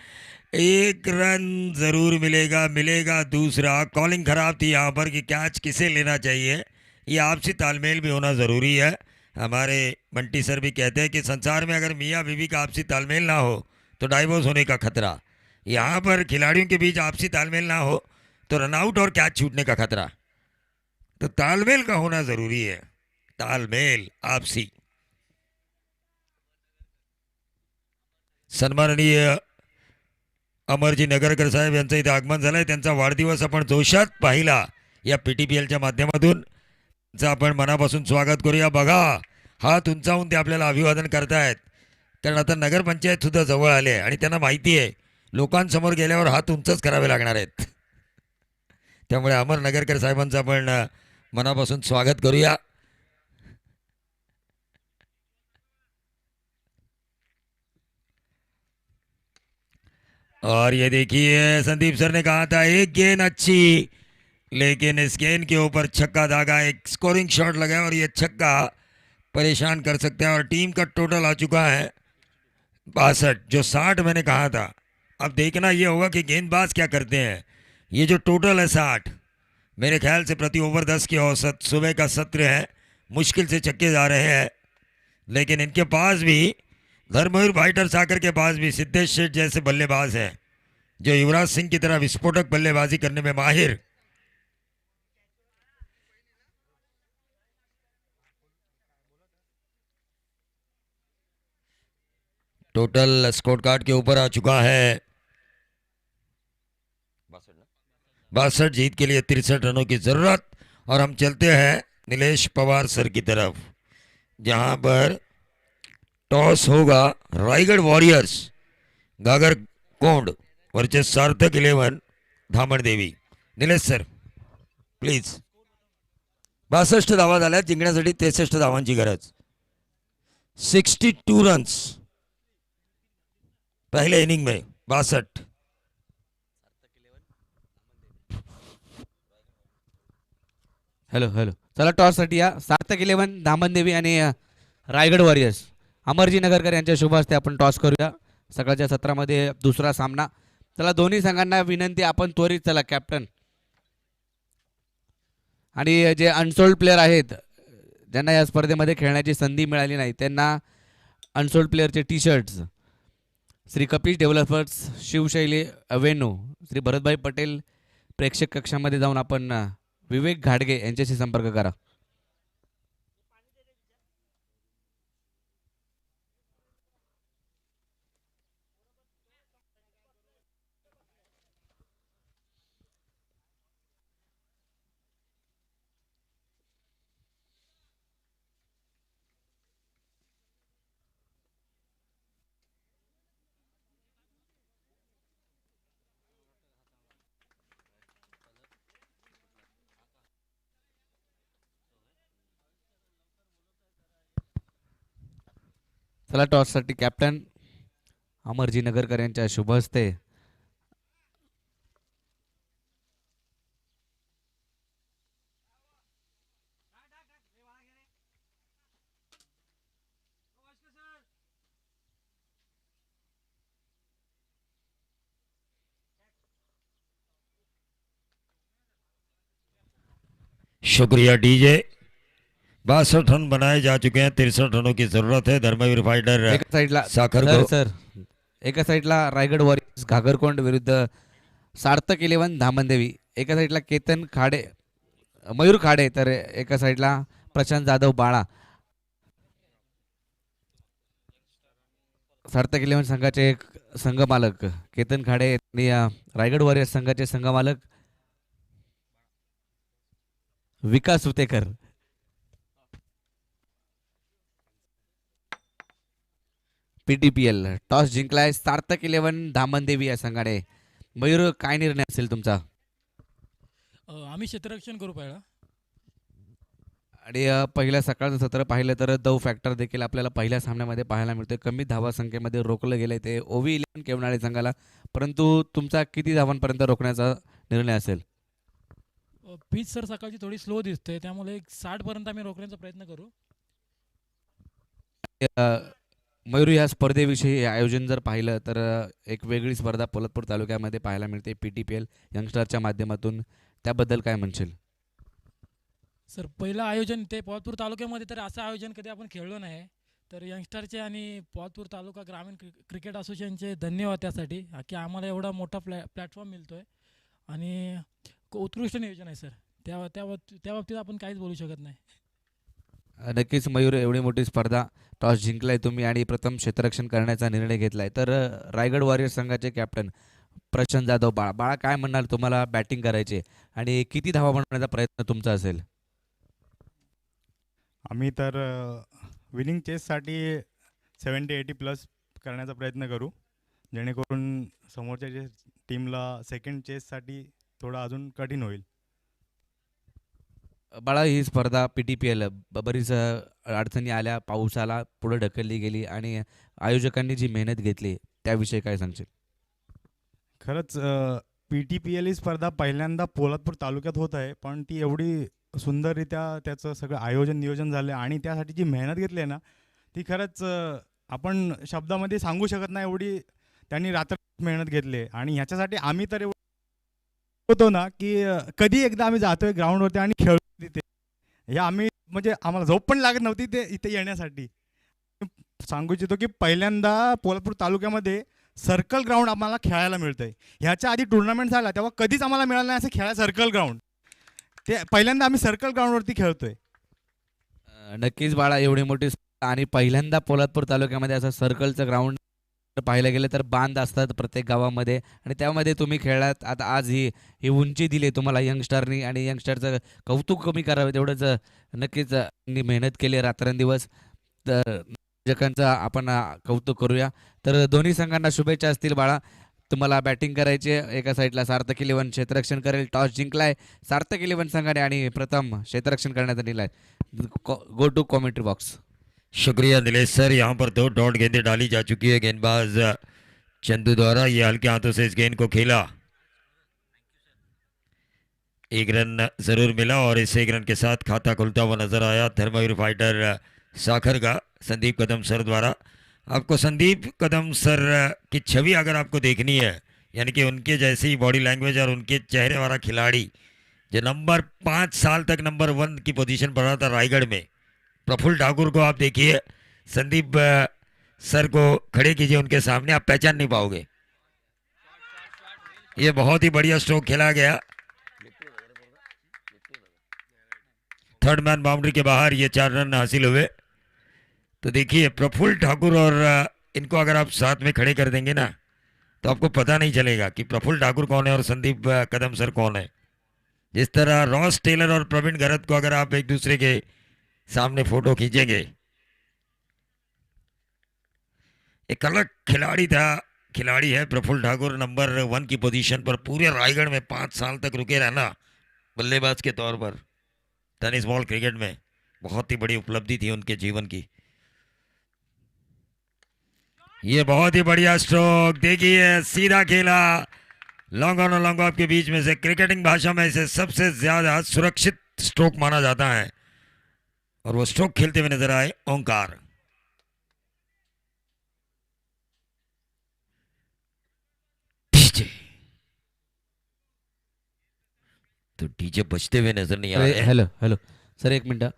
1 रन जरूर मिलेगा। दूसरा, कॉलिंग खराब थी यहाँ पर कि कैच किसे लेना चाहिए, ये आपसी तालमेल भी होना ज़रूरी है। हमारे बंटी सर भी कहते हैं कि संसार में अगर मियाँ बीवी का आपसी तालमेल ना हो तो डाइवोर्स होने का खतरा। यहाँ पर खिलाड़ियों के बीच आपसी तालमेल ना हो तो रनआउट और कैच छूटने का खतरा। तो तालमेल का होना ज़रूरी है, तालमेल आपसी। सन्माननीय अमरजी नगरकर साहेब यांचं इथे आगमन झालंय। त्यांचा वाढदिवस आपण जोशात पाहिला या PTPLच्या माध्यमातून। त्यांचं आपण मनापासून स्वागत करूया। बघा हात उंचावून ते आपल्याला अभिवादन करतायत, कारण आता नगरपंचायत सुद्धा जवळ आले आणि त्यांना माहिती आहे लोकांसमोर गेल्यावर हात उंचच करावे लागणार आहेत। त्यामुळे अमर नगरकर साहेबांचं आपण मनापासून स्वागत करूया। और ये देखिए संदीप सर ने कहा था एक गेंद अच्छी, लेकिन इस गेंद के ऊपर छक्का दागा, एक स्कोरिंग शॉट लगा और ये छक्का परेशान कर सकते हैं। और टीम का टोटल आ चुका है 62, जो 60 मैंने कहा था। अब देखना ये होगा कि गेंदबाज क्या करते हैं। ये जो टोटल है 60, मेरे ख्याल से प्रति ओवर 10 की औसत। सुबह का सत्र है, मुश्किल से छक्के जा रहे हैं, लेकिन इनके पास भी धर्मवीर फाइटर साकर के पास भी सिद्धेश शेठ जैसे बल्लेबाज हैं जो युवराज सिंह की तरह विस्फोटक बल्लेबाजी करने में माहिर। टोटल स्कोर कार्ड के ऊपर आ चुका है 62, जीत के लिए 63 रनों की जरूरत। और हम चलते हैं नीलेश पवार सर की तरफ, जहां पर टॉस होगा रायगढ़ वॉरियर्स गागर कोंड वर्सेस सार्थक 11 धामण देवी। Nilesh sir please. 62 धावा झाल्या, जिंकण्यासाठी 63 धावांची गरज। 62 रन्स पहले इनिंग में, 62। हॅलो हॅलो, चला टॉससाठी या। सार्थक 11 धामणदेवी आणि रायगड वॉरियर्स अमरजी नगरकर यांच्या शुभ हस्ते आपण टॉस करूया सकाळच्या सत्रामध्ये दुसरा सामना। चला दोन्ही संघांना विनंती, आपण त्वरित चला कॅप्टन आणि जे अनसोल्ड प्लेयर आहेत ज्यांना या स्पर्धेमध्ये खेळण्याची संधी मिळाली नाही त्यांना अनसोल्ड प्लेयरचे T shirts Shri Kapish developers Shivshaili avenue Shri Bharatbhai Patel प्रेक्षक कक्षामध्ये जाऊन आपण विवेक घाडगे यांच्याशी संपर्क करा. चला टॉससाठी कॅप्टन अमरजी नगरकर यांच्या शुभ हस्ते शुक्रिया डीजे. 62 रन बनाए जा चुके हैं. 63 रनों की जरूरत है. धर्मवीर फाइटर एका साईडला साखर सर को सर एका साईडला रायगड वॉरियर्स घागरकोंड विरुद्ध सार्थक 11 धामणदेवी. एका साईडला केतन खाडे मयूर खाडे तर एका साईडला प्रशांत जाधव बाळा. सार्थक 11 संघाचे संघमालक केतन खाडे आणि रायगड वॉरियर्स संघाचे संघमालक विकास उतेकर. PTPL टॉस जिंकलाय सार्थक 11 धामणदेवी या संघाने. मयूर काय निर्णय असेल तुमचा? आम्ही क्षेत्ररक्षण करू पहिला. आणि पहिल्या सकाळचं सत्र पाहिलं तर दव फॅक्टर देखील आपल्याला पहिल्या सामन्यामध्ये पाहायला मिळतोय. कमी धावा संख्येमध्ये रोखलं गेलंय ते OV11 केवनाळे संघाला. परंतु तुमचा किती धावांपर्यंत रोखण्याचा निर्णय असेल? पिच सर सकाळची थोडी स्लो दिसते, त्यामुळे 60 पर्यंत आम्ही रोखण्याचा प्रयत्न करू. मयूर या स्पर्धेविषयी आयोजन जर पाहिलं तर एक वेगळी स्पर्धा पोलादपूर तालुक्यामध्ये पाहायला मिळते PTPL यंगस्टरच्या माध्यमातून. त्याबद्दल काय म्हणशील? सर पहिलं आयोजन ते पोलादपूर तालुक्यामध्ये तर असं आयोजन कधी आपण खेळलो नाही. तर यंगस्टरचे आणि पोलादपूर तालुका ग्रामीण क्रिकेट असोसिएशनचे धन्यवाद त्यासाठी की आम्हाला एवढा मोठा प्लॅटफॉर्म मिळतोय आणि उत्कृष्ट नियोजन आहे सर. त्या बाबतीत आपण काहीच बोलू शकत नाही. नक्कीच मयूर, एवढी मोठी स्पर्धा टॉस जिंकलाय तुम्ही आणि प्रथम क्षेत्ररक्षण करण्याचा निर्णय घेतलाय. तर रायगड वॉरियर्स संघाचे कॅप्टन प्रशांत जाधव बाळा काय म्हणणार, तुम्हाला बॅटिंग करायचे आणि किती धावा बनवण्याचा प्रयत्न तुमचा असेल? आम्ही तर विनिंग चेससाठी 70-80 प्लस करण्याचा प्रयत्न करू, जेणेकरून समोरच्या जे टीमला सेकंड चेससाठी थोडं अजून कठीण होईल. बाळा, ही स्पर्धा PTPL बरीच अडचणी आल्या, पाऊस आला, पुढे ढकलली गेली आणि आयोजकांनी जी मेहनत घेतली त्याविषयी काय सांगशील? खरंच PTPL ही स्पर्धा पहिल्यांदा पोलादपूर तालुक्यात होत आहे, पण ती एवढी सुंदररित्या त्याचं सगळं आयोजन नियोजन झालं आणि त्यासाठी जी मेहनत घेतली आहे ना, ती खरंच आपण शब्दामध्ये सांगू शकत नाही. एवढी त्यांनी रात्र मेहनत घेतली आहे आणि ह्याच्यासाठी आम्ही तर होतो ना की कधी एकदा आम्ही जातोय ग्राउंडवरती आणि खेळतो तिथे. हे आम्ही म्हणजे आम्हाला झोप पण लागत नव्हती ते इथे येण्यासाठी. सांगू इच्छितो की पहिल्यांदा पोलादपूर तालुक्यामध्ये सर्कल ग्राउंड आम्हाला खेळायला मिळतंय. ह्याच्या आधी टुर्नामेंट झाला तेव्हा कधीच आम्हाला मिळालं नाही असं खेळायला सर्कल ग्राउंड. ते पहिल्यांदा आम्ही सर्कल ग्राउंडवरती खेळतोय. नक्कीच बाळा, एवढी मोठी आणि पहिल्यांदा पोलादपूर तालुक्यामध्ये असं सर्कलचं ग्राउंड पाहायला गेलं तर बांध असतात प्रत्येक गावामध्ये आणि त्यामध्ये तुम्ही खेळलात. आता आज ही उंची दिली तुम्हाला यंगस्टरनी आणि यंगस्टरचं कौतुक कमी करावं तेवढंच नक्कीच मेहनत केली रात्रंदिवस. तर आयोजकांचं आपण कौतुक करूया. तर दोन्ही संघांना शुभेच्छा असतील बाळा. तुम्हाला बॅटिंग करायची. एका साईडला सार्थक 11 क्षेत्ररक्षण करेल. टॉस जिंकलाय सार्थक 11 संघाने आणि प्रथम क्षेत्ररक्षण करण्याचा निर्णय. Go to commentary box. शुक्रिया नीलेश सर. यहाँ पर 2 डॉट गेंदें डाली जा चुकी है गेंदबाज चंदू द्वारा. ये हल्के हाथों से इस गेंद को खेला. 1 रन जरूर मिला और इस 1 रन के साथ खाता खुलता हुआ नजर आया धर्मवीर फाइटर साखर का संदीप कदम सर द्वारा. आपको संदीप कदम सर की छवि अगर आपको देखनी है, यानी कि उनके जैसी बॉडी लैंग्वेज और उनके चेहरे वाला खिलाड़ी जो नंबर 5 साल तक नंबर 1 की पोजीशन पर रहा था रायगढ़ में, प्रफुल्ल ठाकुर को आप देखिए. संदीप सर को खड़े कीजिए उनके सामने, आप पहचान नहीं पाओगे। ये बहुत ही बढ़िया स्ट्रोक खेला गया। थर्ड मैन बाउंड्री के बाहर ये 4 रन हासिल हुए। तो देखिए प्रफुल्ल ठाकुर और इनको अगर आप साथ में खड़े कर देंगे ना तो आपको पता नहीं चलेगा कि प्रफुल्ल ठाकुर कौन है और संदीप कदम सर कौन है। जिस तरह रॉस टेलर और प्रवीण गरत को अगर आप एक दूसरे के सामने फोटो खींचेंगे। एक अलग खिलाड़ी है प्रफुल्ल ठाकुर, नंबर 1 की पोजीशन पर पूरे रायगढ़ में 5 साल तक रुके रहना बल्लेबाज के तौर पर टेनिस बॉल क्रिकेट में बहुत ही बड़ी उपलब्धि थी उनके जीवन की। ये बहुत ही बढ़िया स्ट्रोक, देखिए सीधा खेला, लॉन्ग ऑन और लॉन्ग ऑफ के बीच में से क्रिकेटिंग भाषा में इसे सबसे ज्यादा सुरक्षित स्ट्रोक माना जाता है और वो स्ट्रोक खेलते हुए नजर आए ओंकार। तो डीजे बजते हुए नजर नहीं आ रहे हैं। हॅलो हॅलो सर, एक मिनिट.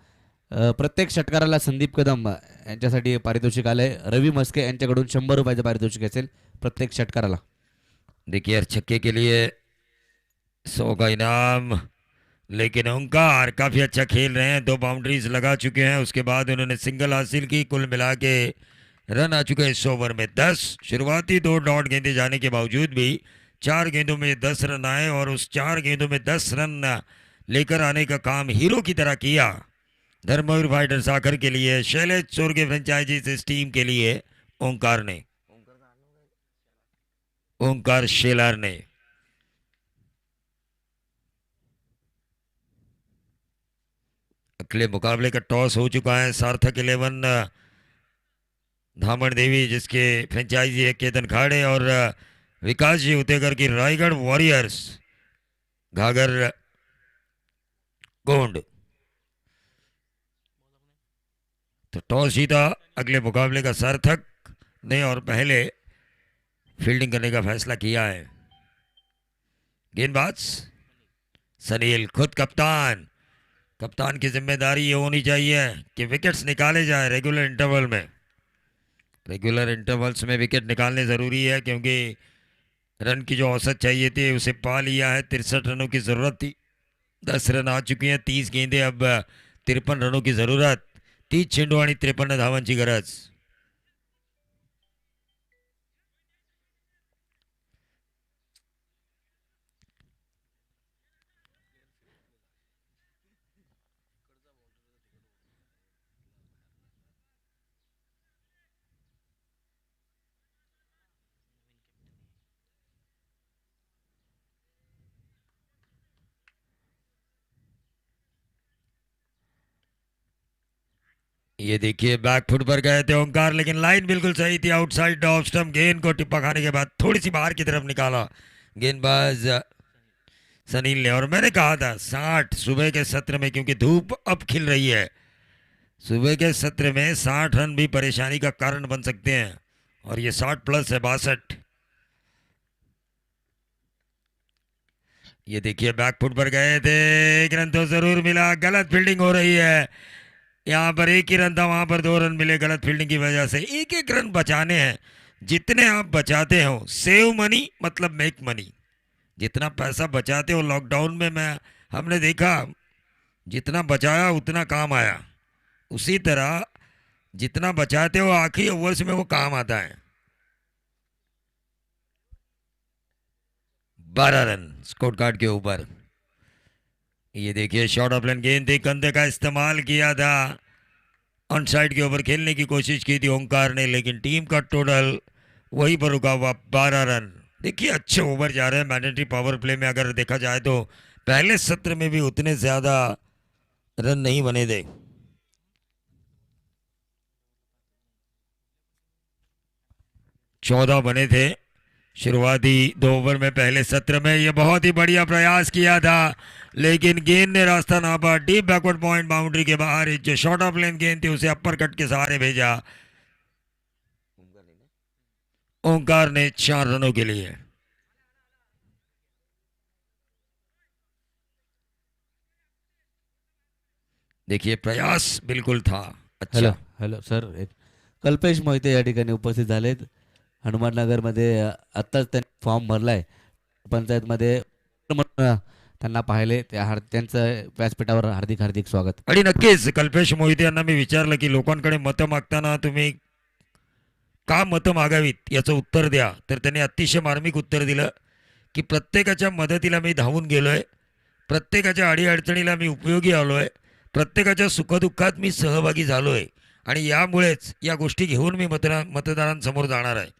प्रत्येक षटकाराला संदीप कदम यांच्यासाठी पारितोषिक आलंय. रवी मस्के यांच्याकडून 100 रुपयाचं पारितोषिक असेल प्रत्येक षटकाराला. देखिए हर छक्के के लिए 100 का इनाम, लेकिन ओंकार काफी अच्छा खेल रहे हैं, 2 बाउंड्रीज लगा चुके हैं, उसके बाद उन्होंने सिंगल हासिल की। कुल मिला के रन आ चुके हैं इस ओवर में 10। शुरुआती 2 डॉट गेंदे जाने के बावजूद भी 4 गेंदों में 10 रन आए और उस 4 गेंदों में 10 रन लेकर आने का काम हीरो की तरह किया धर्मवीर फाइटर्स आखिर के लिए, शैलेश चोर के फ्रेंचाइजीज इस टीम के लिए ओंकार शेलार ने। अगले मुकाबले का टॉस हो चुका है। सार्थक 11 धामण देवी जिसके फ्रेंचाइजी है केतन खाड़े और विकास जी उतेकर की रायगढ़ वॉरियर्स घाघर गोंड। तो टॉस जीता अगले मुकाबले का सार्थक ने और पहले फील्डिंग करने का फैसला किया है। गेंदबाज सनील खुद कप्तान की जिम्मेदारी ये होनी चाहिए कि विकेट्स निकाले जाए रेगुलर इंटरवल में। रेगुलर इंटरवल्स में विकेट निकालने ज़रूरी है क्योंकि रन की जो औसत चाहिए थी उसे पा लिया है। 63 रनों की ज़रूरत थी, 10 रन आ चुकी हैं, 30 गेंदे, अब 53 रनों की ज़रूरत, 30 चेंडू आणि 53 धावांची गरज। ये देखिए बैक फुट पर गए थे ओंकार, लेकिन लाइन बिल्कुल सही थी, आउटसाइड ऑफ स्टंप। गेंद को टिप्पा खाने के बाद थोड़ी सी बाहर की तरफ निकाला गेंदबाज सनील ने। और मैंने कहा था 60 सुबह के सत्र में, क्योंकि धूप अब खिल रही है, सुबह के सत्र में 60 रन भी परेशानी का कारण बन सकते हैं और ये 60 प्लस है 62। ये देखिए बैक फुट पर गए थे, 1 रन तो जरूर मिला, गलत फील्डिंग हो रही है। यहाँ पर 1 ही रन था, वहां पर 2 रन मिले गलत फील्डिंग की वजह से। 1-1 रन बचाने हैं, जितने आप बचाते हो, सेव मनी मतलब मेक मनी। जितना पैसा बचाते हो लॉकडाउन में हमने देखा जितना बचाया उतना काम आया, उसी तरह जितना बचाते हो आखिरी ओवर्स में वो काम आता है। 12 रन स्कोर कार्ड के ऊपर। ये देखिए शॉर्ट ऑफ लाइन गेंद थी, कंधे का इस्तेमाल किया था, ऑन साइड के ऊपर खेलने की कोशिश की थी ओंकार ने, लेकिन टीम का टोटल वहीं पर रुका हुआ 12 रन। देखिए अच्छे ओवर जा रहे हैं मैंडेटरी पावर प्ले में। अगर देखा जाए तो पहले सत्र में भी उतने ज्यादा रन नहीं बने थे। चौदह बने थे शुरुआती 2 ओवर में पहले सत्र में। यह बहुत ही बढ़िया प्रयास किया था, लेकिन गेंद ने रास्ता नापा, डीप बैकवर्ड पॉइंट बाउंड्री के बाहर। जो शॉर्ट ऑफ लेन गेंद थी उसे अपर कट के सहारे भेजा ओंकार ने 4 रनों के लिए। देखिए प्रयास बिल्कुल था अच्छा। हॅलो सर, कल्पेश मोहिते या ठिकाणी उपस्थित झालेत. हनुमाननगरमध्ये आत्ताच त्यांनी फॉर्म भरलाय पंचायतमध्ये म्हणून त्यांना पाहिले त्यांचं व्यासपीठावर हार्दिक हार्दिक स्वागत. आणि नक्कीच कल्पेश मोहिते यांना मी विचारलं की लोकांकडे मतं मागताना तुम्ही का मतं मागावीत याचं उत्तर द्या, तर त्यांनी अतिशय मार्मिक उत्तर दिलं की प्रत्येकाच्या मदतीला मी धावून गेलोय, प्रत्येकाच्या अडीअडचणीला मी उपयोगी आलोय, प्रत्येकाच्या सुखदुःखात मी सहभागी झालोय आणि यामुळेच या गोष्टी घेऊन मी मतदारांसमोर जाणार आहे.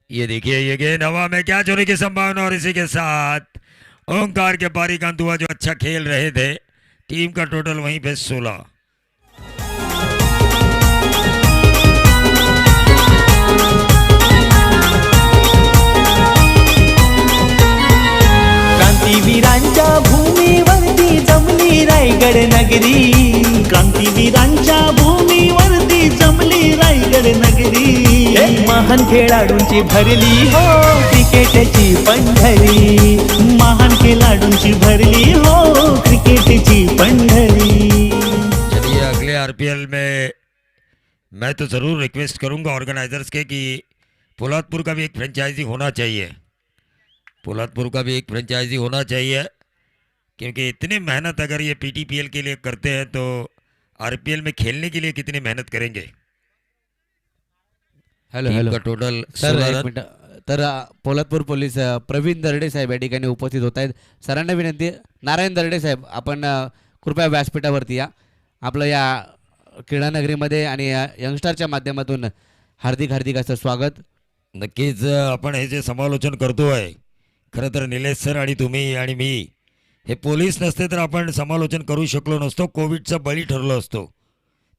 ये देखिए ये गेंद हवा में क्या होने की संभावना, और इसी के साथ ओंकार के पारी कांतुआ जो अच्छा खेल रहे थे, टीम का टोटल वहीं पे 16. क्रांतीवीरांच्या भूमीवरती जमली रायगड नगरी, क्रांतीवीरांच्या भूमीवरती जमली रायगड नगरी. महान खेळाडूंची भरली हो क्रिकेटची पंढरी, महान खेळाडूंची भरली हो क्रिकेटची पंढरी. चलिए अगले आरपीएल में मैं तो ज़रूर रिक्वेस्ट करूंगा ऑर्गेनाइजर्स के कि पोलादपुर का भी एक फ्रेंचाइजी होना चाहिए, पोलादपुर का भी एक फ्रेंचाइजी होना चाहिए, क्योंकि इतनी मेहनत अगर ये पीटीपीएल के लिए करते हैं तो आरपीएल में खेलने के लिए कितनी मेहनत करेंगे. हॅलो टीम हॅलो का टोटल सर 16 एक रन. मिनिट. तर पोलादपूर पोलीस प्रवीण दर्डे साहेब या ठिकाणी उपस्थित होत आहेत. सरांना विनंती आहे, नारायण दर्डे साहेब आपण कृपया व्यासपीठावरती या. आपलं या क्रीडानगरीमध्ये आणि यंगस्टारच्या माध्यमातून हार्दिक हार्दिक असं स्वागत. नक्कीच आपण हे जे समालोचन करतोय, खरं तर निलेश सर आणि तुम्ही आणि मी, हे पोलीस नसते तर आपण समालोचन करू शकलो नसतो, कोविडचा बळी ठरलो असतो.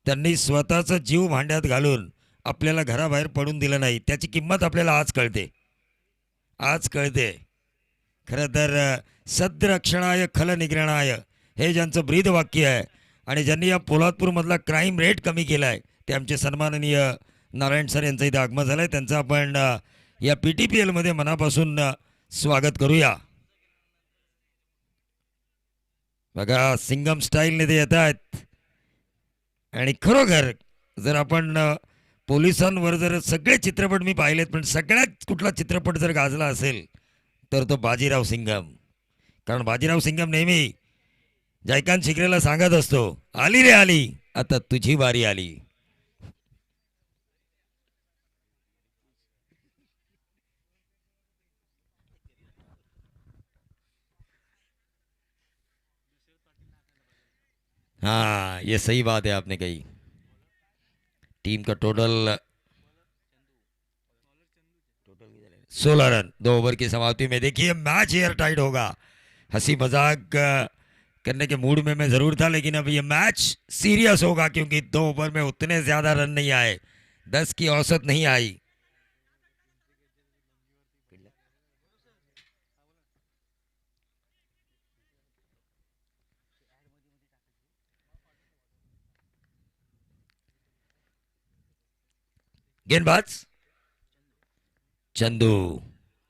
त्यांनी स्वतःचा जीव भांड्यात घालून आपल्याला घराबाहेर पडून दिलं नाही, त्याची किंमत आपल्याला आज कळते, आज कळते. खरं तर सद्रक्षणाय खल निग्रणाय हे ज्यांचं ब्रीद वाक्य आहे आणि ज्यांनी या पोलादपूरमधला क्राईम रेट कमी केला आहे, ते आमचे सन्माननीय नारायण सर यांचं इथं आगमन झालं आहे. त्यांचं आपण या PTPLमध्ये मनापासून स्वागत करूया. बघा सिंगम स्टाईलने ते येत आहेत आणि खरोखर जर आपण पोलिसांवर जर सगळे चित्रपट मी पाहिलेत, पण सगळ्यात कुठला चित्रपट जर गाजला असेल तर तो बाजीराव सिंगम. कारण बाजीराव सिंगम नेहमी जयकांत शिकरेला सांगत असतो, आली रे आली, आता तुझी बारी आली. हाँ ये सही बात है आपने कही. टीम का टोटल 16 रन 2 ओवर की समाप्ति में. देखिए मैच एयर टाइट होगा. हंसी मजाक करने के मूड में मैं ज़रूर था, लेकिन अब ये मैच सीरियस होगा क्योंकि 2 ओवर में उतने ज़्यादा रन नहीं आए, 10 की औसत नहीं आई. गेंदबाज चंदू,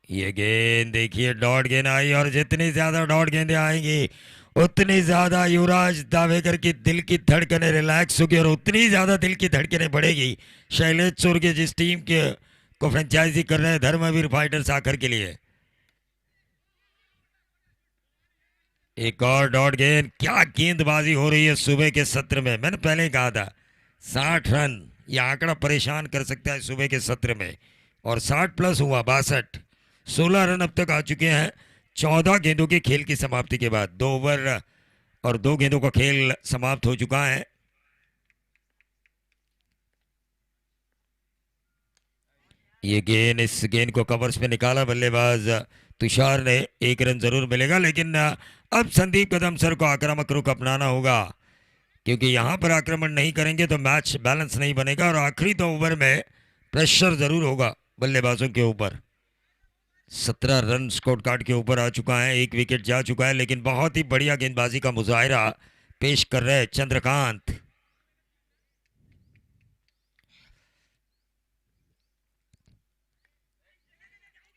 ये गेंद देखिए डॉट गेंद आई, और जितनी ज्यादा डॉट गेंदें आएंगी उतनी ज्यादा युवराज दावेकर की दिल की धड़कनें रिलैक्स होगी और उतनी ज्यादा दिल की धड़कनें बढ़ेगी शैलेश चोर के जिस टीम के को फ्रेंचाइजी कर रहे हैं धर्मवीर फाइटर्स आकर के लिए. एक और डॉट गेंद. क्या गेंदबाजी हो रही है सुबह के सत्र में. मैंने पहले ही कहा था 60 रन यह आंकड़ा परेशान कर सकता है सुबह के सत्र में, और 60 प्लस हुआ 62. 16 रन अब तक आ चुके हैं 14 गेंदों के खेल की समाप्ति के बाद. 2 ओवर और 2 गेंदों का खेल समाप्त हो चुका है. ये गेंद, इस गेंद को कवर्स पे निकाला बल्लेबाज तुषार ने. 1 रन जरूर मिलेगा, लेकिन अब संदीप कदम सर को आक्रामक रुख अपनाना होगा, क्योंकि यहाँ पर आक्रमण नहीं करेंगे तो मैच बैलेंस नहीं बनेगा और आखिरी 2 ओवर में प्रेशर जरूर होगा बल्लेबाजों के ऊपर. 17 रन स्कोर कार्ड के ऊपर आ चुका है, 1 विकेट जा चुका है, लेकिन बहुत ही बढ़िया गेंदबाजी का मुजाहिरा पेश कर रहे हैं चंद्रकांत.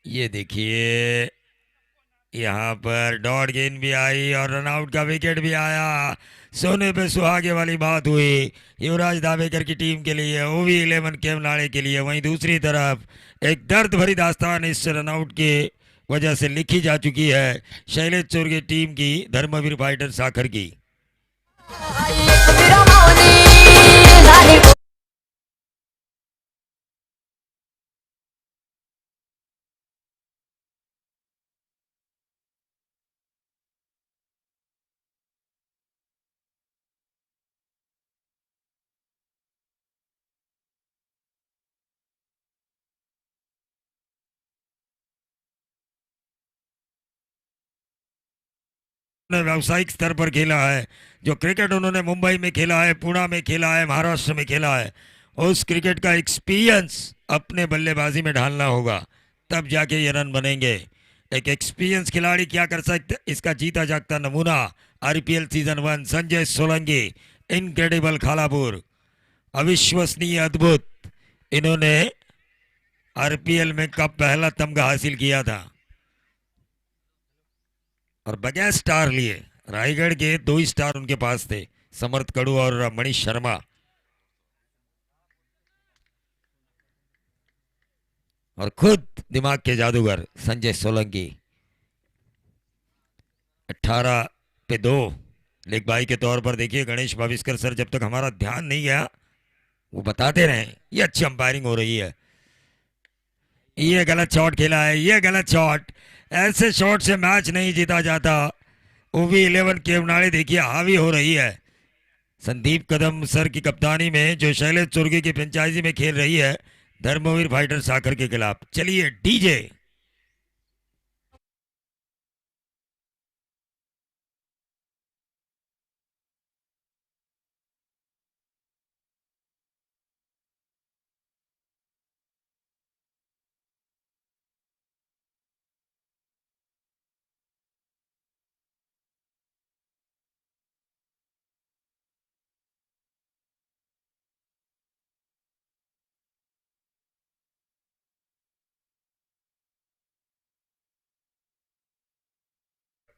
ये देखिए यहाँ पर डॉट गेंद भी आई और रनआउट का विकेट भी आया। सोने पे सुहागे वाली बात हुई युवराज दावेकर की टीम के लिए, ओवी 11 केवनाड़े के लिए। वहीं दूसरी तरफ एक दर्द भरी दास्तान इस रनआउट के वजह से लिखी जा चुकी है शैलेश चोर की टीम की, धर्मवीर फाइटर साखर की। ने व्यावसायिक स्तर पर खेला है, जो क्रिकेट उन्होंने मुंबई में खेला है, पुणे में खेला है, महाराष्ट्र में खेला है, उस क्रिकेट का एक्सपीरियंस अपने बल्लेबाजी में ढालना होगा, तब जाके ये रन बनेंगे। एक एक्सपीरियंस खिलाड़ी क्या कर सकते, इसका जीता जागता नमूना IPL season 1 Sanjay Solanki, incredible Khalapur, अविश्वसनीय अद्भुत। इन्होंने आईपीएल में कब पहला तमगा हासिल किया था और बगैर स्टार लिए। रायगढ़ के 2 स्टार उनके पास थे, समर्थ कड़ू और मनीष शर्मा। और खुद दिमाग के जादूगर संजय सोलंकी। 18 पे 2 लेग बाई के तौर पर। देखिए गणेश भाविस्कर सर जब तक हमारा ध्यान नहीं गया वो बताते रहे ये अच्छी अंपायरिंग हो रही है, ये गलत शॉट खेला है, ये गलत शॉट। ऐसे शॉट से मैच नहीं जीता जाता। ओवी 11 केवनाड़े देखिए हावी हो रही है संदीप कदम सर की कप्तानी में, जो शैलेश चुर्गी की फ्रेंचाइजी में खेल रही है धर्मवीर फाइटर साकर के खिलाफ। चलिए डीजे।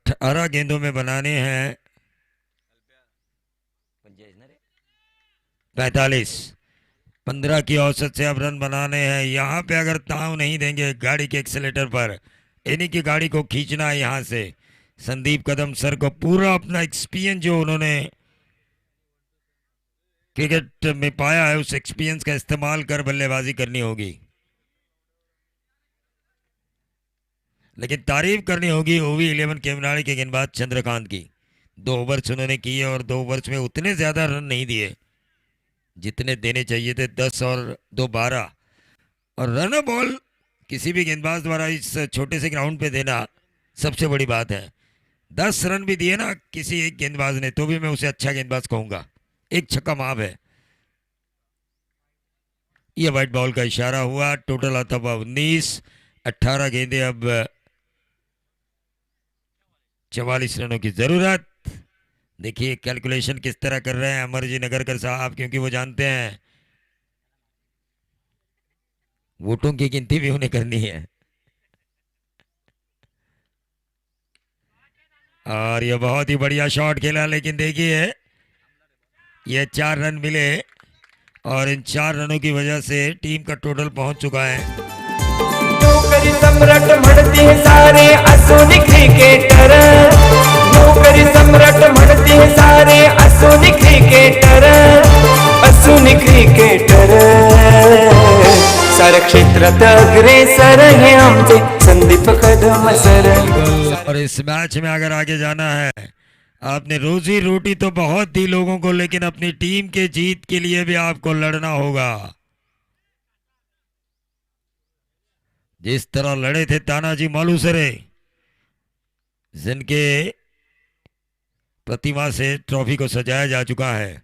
अठारह गेंदों में बनाने हैं 45, 15 की औसत से अब रन बनाने हैं। यहाँ पे अगर ताव नहीं देंगे गाड़ी के एक्सेलेटर पर, इन्हीं की गाड़ी को खींचना है यहाँ से। संदीप कदम सर को पूरा अपना एक्सपीरियंस जो उन्होंने क्रिकेट में पाया है उस एक्सपीरियंस का इस्तेमाल कर बल्लेबाजी करनी होगी। लेकिन तारीफ करनी होगी ओवी 11 केवनाड़े के गेंदबाज चंद्रकांत की। 2 ओवर्स उन्होंने किए और 2 ओवर्स में उतने ज्यादा रन नहीं दिए जितने देने चाहिए थे, 10 और 2 12। और रन बॉल किसी भी गेंदबाज द्वारा इस छोटे से ग्राउंड पे देना सबसे बड़ी बात है। 10 रन भी दिए ना किसी एक गेंदबाज ने तो भी मैं उसे अच्छा गेंदबाज कहूंगा। एक छक्का माफ है। यह व्हाइट बॉल का इशारा हुआ। टोटल आता हुआ 19, 18 गेंदे, अब 44 रनों की जरूरत। देखिए कैलकुलेशन किस तरह कर रहे हैं अमरजी नगरकर साहब, क्योंकि वो जानते हैं वोटों की गिनती भी उन्हें करनी है। और ये बहुत ही बढ़िया शॉट खेला, लेकिन देखिए ये 4 रन मिले और इन 4 रनों की वजह से टीम का टोटल पहुंच चुका है। नौकरी सम्राट म्हणती है सारे असोनी क्रिकेटर, नौकरी सम्राट म्हणती है सारे असोनी क्रिकेटर, असोनी क्रिकेटर। सारे क्षेत्रात अग्रेसर हे आमचे संदीप कदम सर। और इस मैच में अगर आगे जाना है, आपने रोजी रोटी तो बहुत दी लोगों को, लेकिन अपनी टीम के जीत के लिए भी आपको लड़ना होगा। जिस तरह लड़े थे तानाजी मालूसरे, जिनके प्रतिमा से ट्रॉफी को सजाया जा चुका है,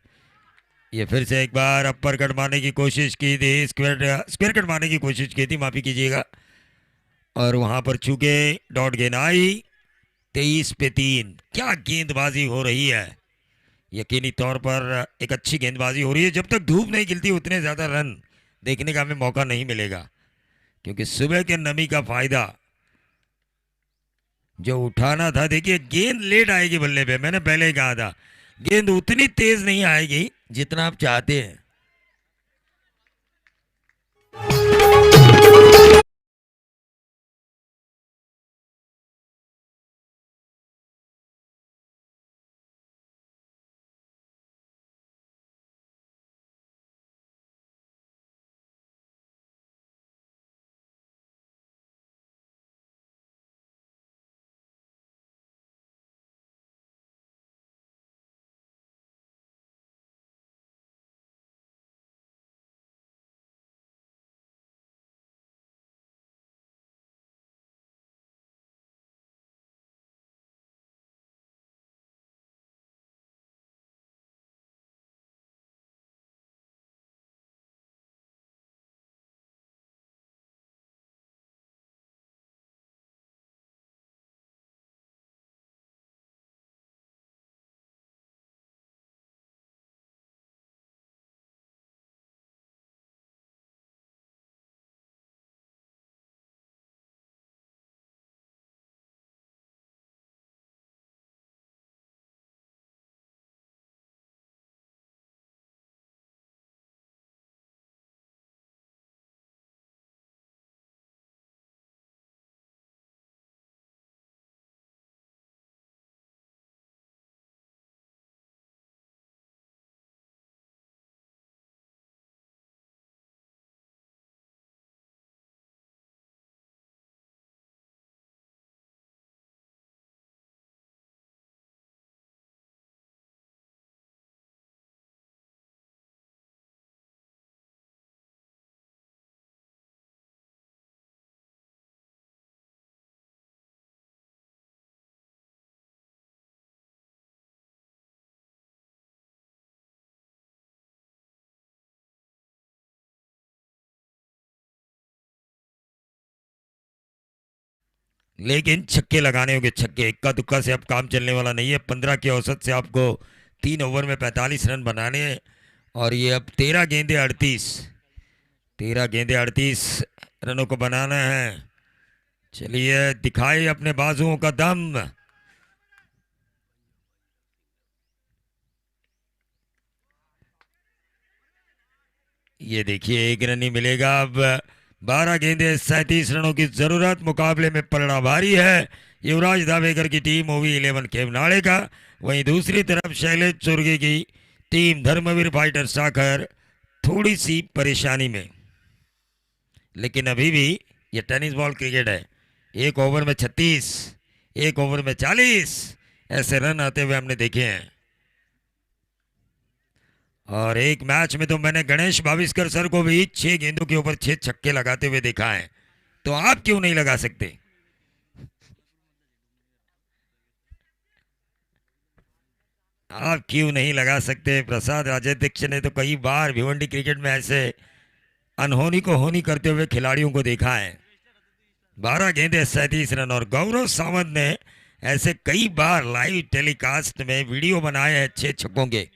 ये फिर से एक बार अपर कट मारने की कोशिश की थी, स्क्वायर कट मारने की कोशिश की थी, माफी कीजिएगा, और वहां पर चूके डॉट गेंद आई। 23 पे 3। क्या गेंदबाजी हो रही है, यकीनी तौर पर एक अच्छी गेंदबाजी हो रही है। जब तक धूप नहीं खिलती उतने ज्यादा रन देखने का हमें मौका नहीं मिलेगा। क्योंकि सुबह के नमी का फायदा जो उठाना था। देखिए गेंद लेट आएगी बल्ले पे, मैंने पहले ही कहा था गेंद उतनी तेज नहीं आएगी जितना आप चाहते हैं। लेकिन छक्के लगाने होंगे, छक्के, इक्का दुक्का से अब काम चलने वाला नहीं है। 15 के औसत से आपको 3 ओवर में 45 रन बनाने हैं। और ये अब 13 गेंदे 38 रनों को बनाना है। चलिए दिखाए अपने बाजुओं का दम। ये देखिए 1 रन ही मिलेगा। अब 12 गेंदे 37 रनों की जरूरत। मुकाबले में पलड़ा भारी है युवराज दावेकर की टीम OV11 केवनाड़े का। वहीं दूसरी तरफ शैलेश चुर्गे की टीम धर्मवीर फाइटर साखर थोड़ी सी परेशानी में। लेकिन अभी भी ये टेनिस बॉल क्रिकेट है। 1 ओवर में 36, 1 ओवर में 40 ऐसे रन आते हुए हमने देखे हैं। और एक मैच में तो मैंने गणेश भाविस्कर सर को भी 6 गेंदों के ऊपर 6 छक्के लगाते हुए देखा है। तो आप क्यों नहीं लगा सकते? आप क्यों नहीं लगा सकते? प्रसाद राजाध्यक्ष ने तो कई बार भिवंडी क्रिकेट में ऐसे अनहोनी को होनी करते हुए खिलाड़ियों को देखा है। 12 गेंदे 37 रन। और गौरव सावंत ने ऐसे कई बार लाइव टेलीकास्ट में वीडियो बनाए हैं 6 छक्कों के।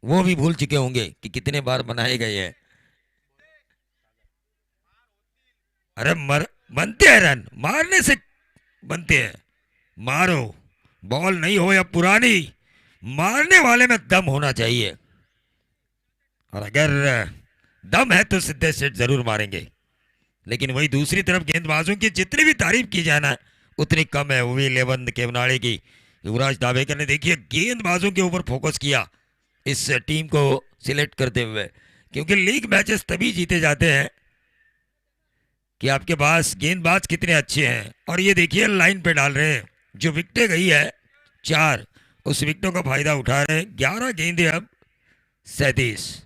वो भी भूल चुके होंगे कि कितने बार बनाए गए हैं। अरे बनते हैं रन, मारने से बनते हैं। मारो, बॉल नहीं हो या पुरानी, मारने वाले में दम होना चाहिए। और अगर दम है तो सिद्धे सेठ जरूर मारेंगे। लेकिन वही दूसरी तरफ गेंदबाजों की जितनी भी तारीफ की जाए ना उतनी कम है। OV11 केवनाड़े की युवराज दावेकर ने देखिए गेंदबाजों के ऊपर फोकस किया इस टीम को सिलेक्ट करते हुए। क्योंकि लीग मैचेस तभी जीते जाते हैं कि आपके पास गेंदबाज कितने अच्छे हैं। और ये देखिए लाइन पे डाल रहे हैं। जो विकेटें गई है 4, उस विकेटों का फायदा उठा रहे हैं। 11 गेंदे अब 37,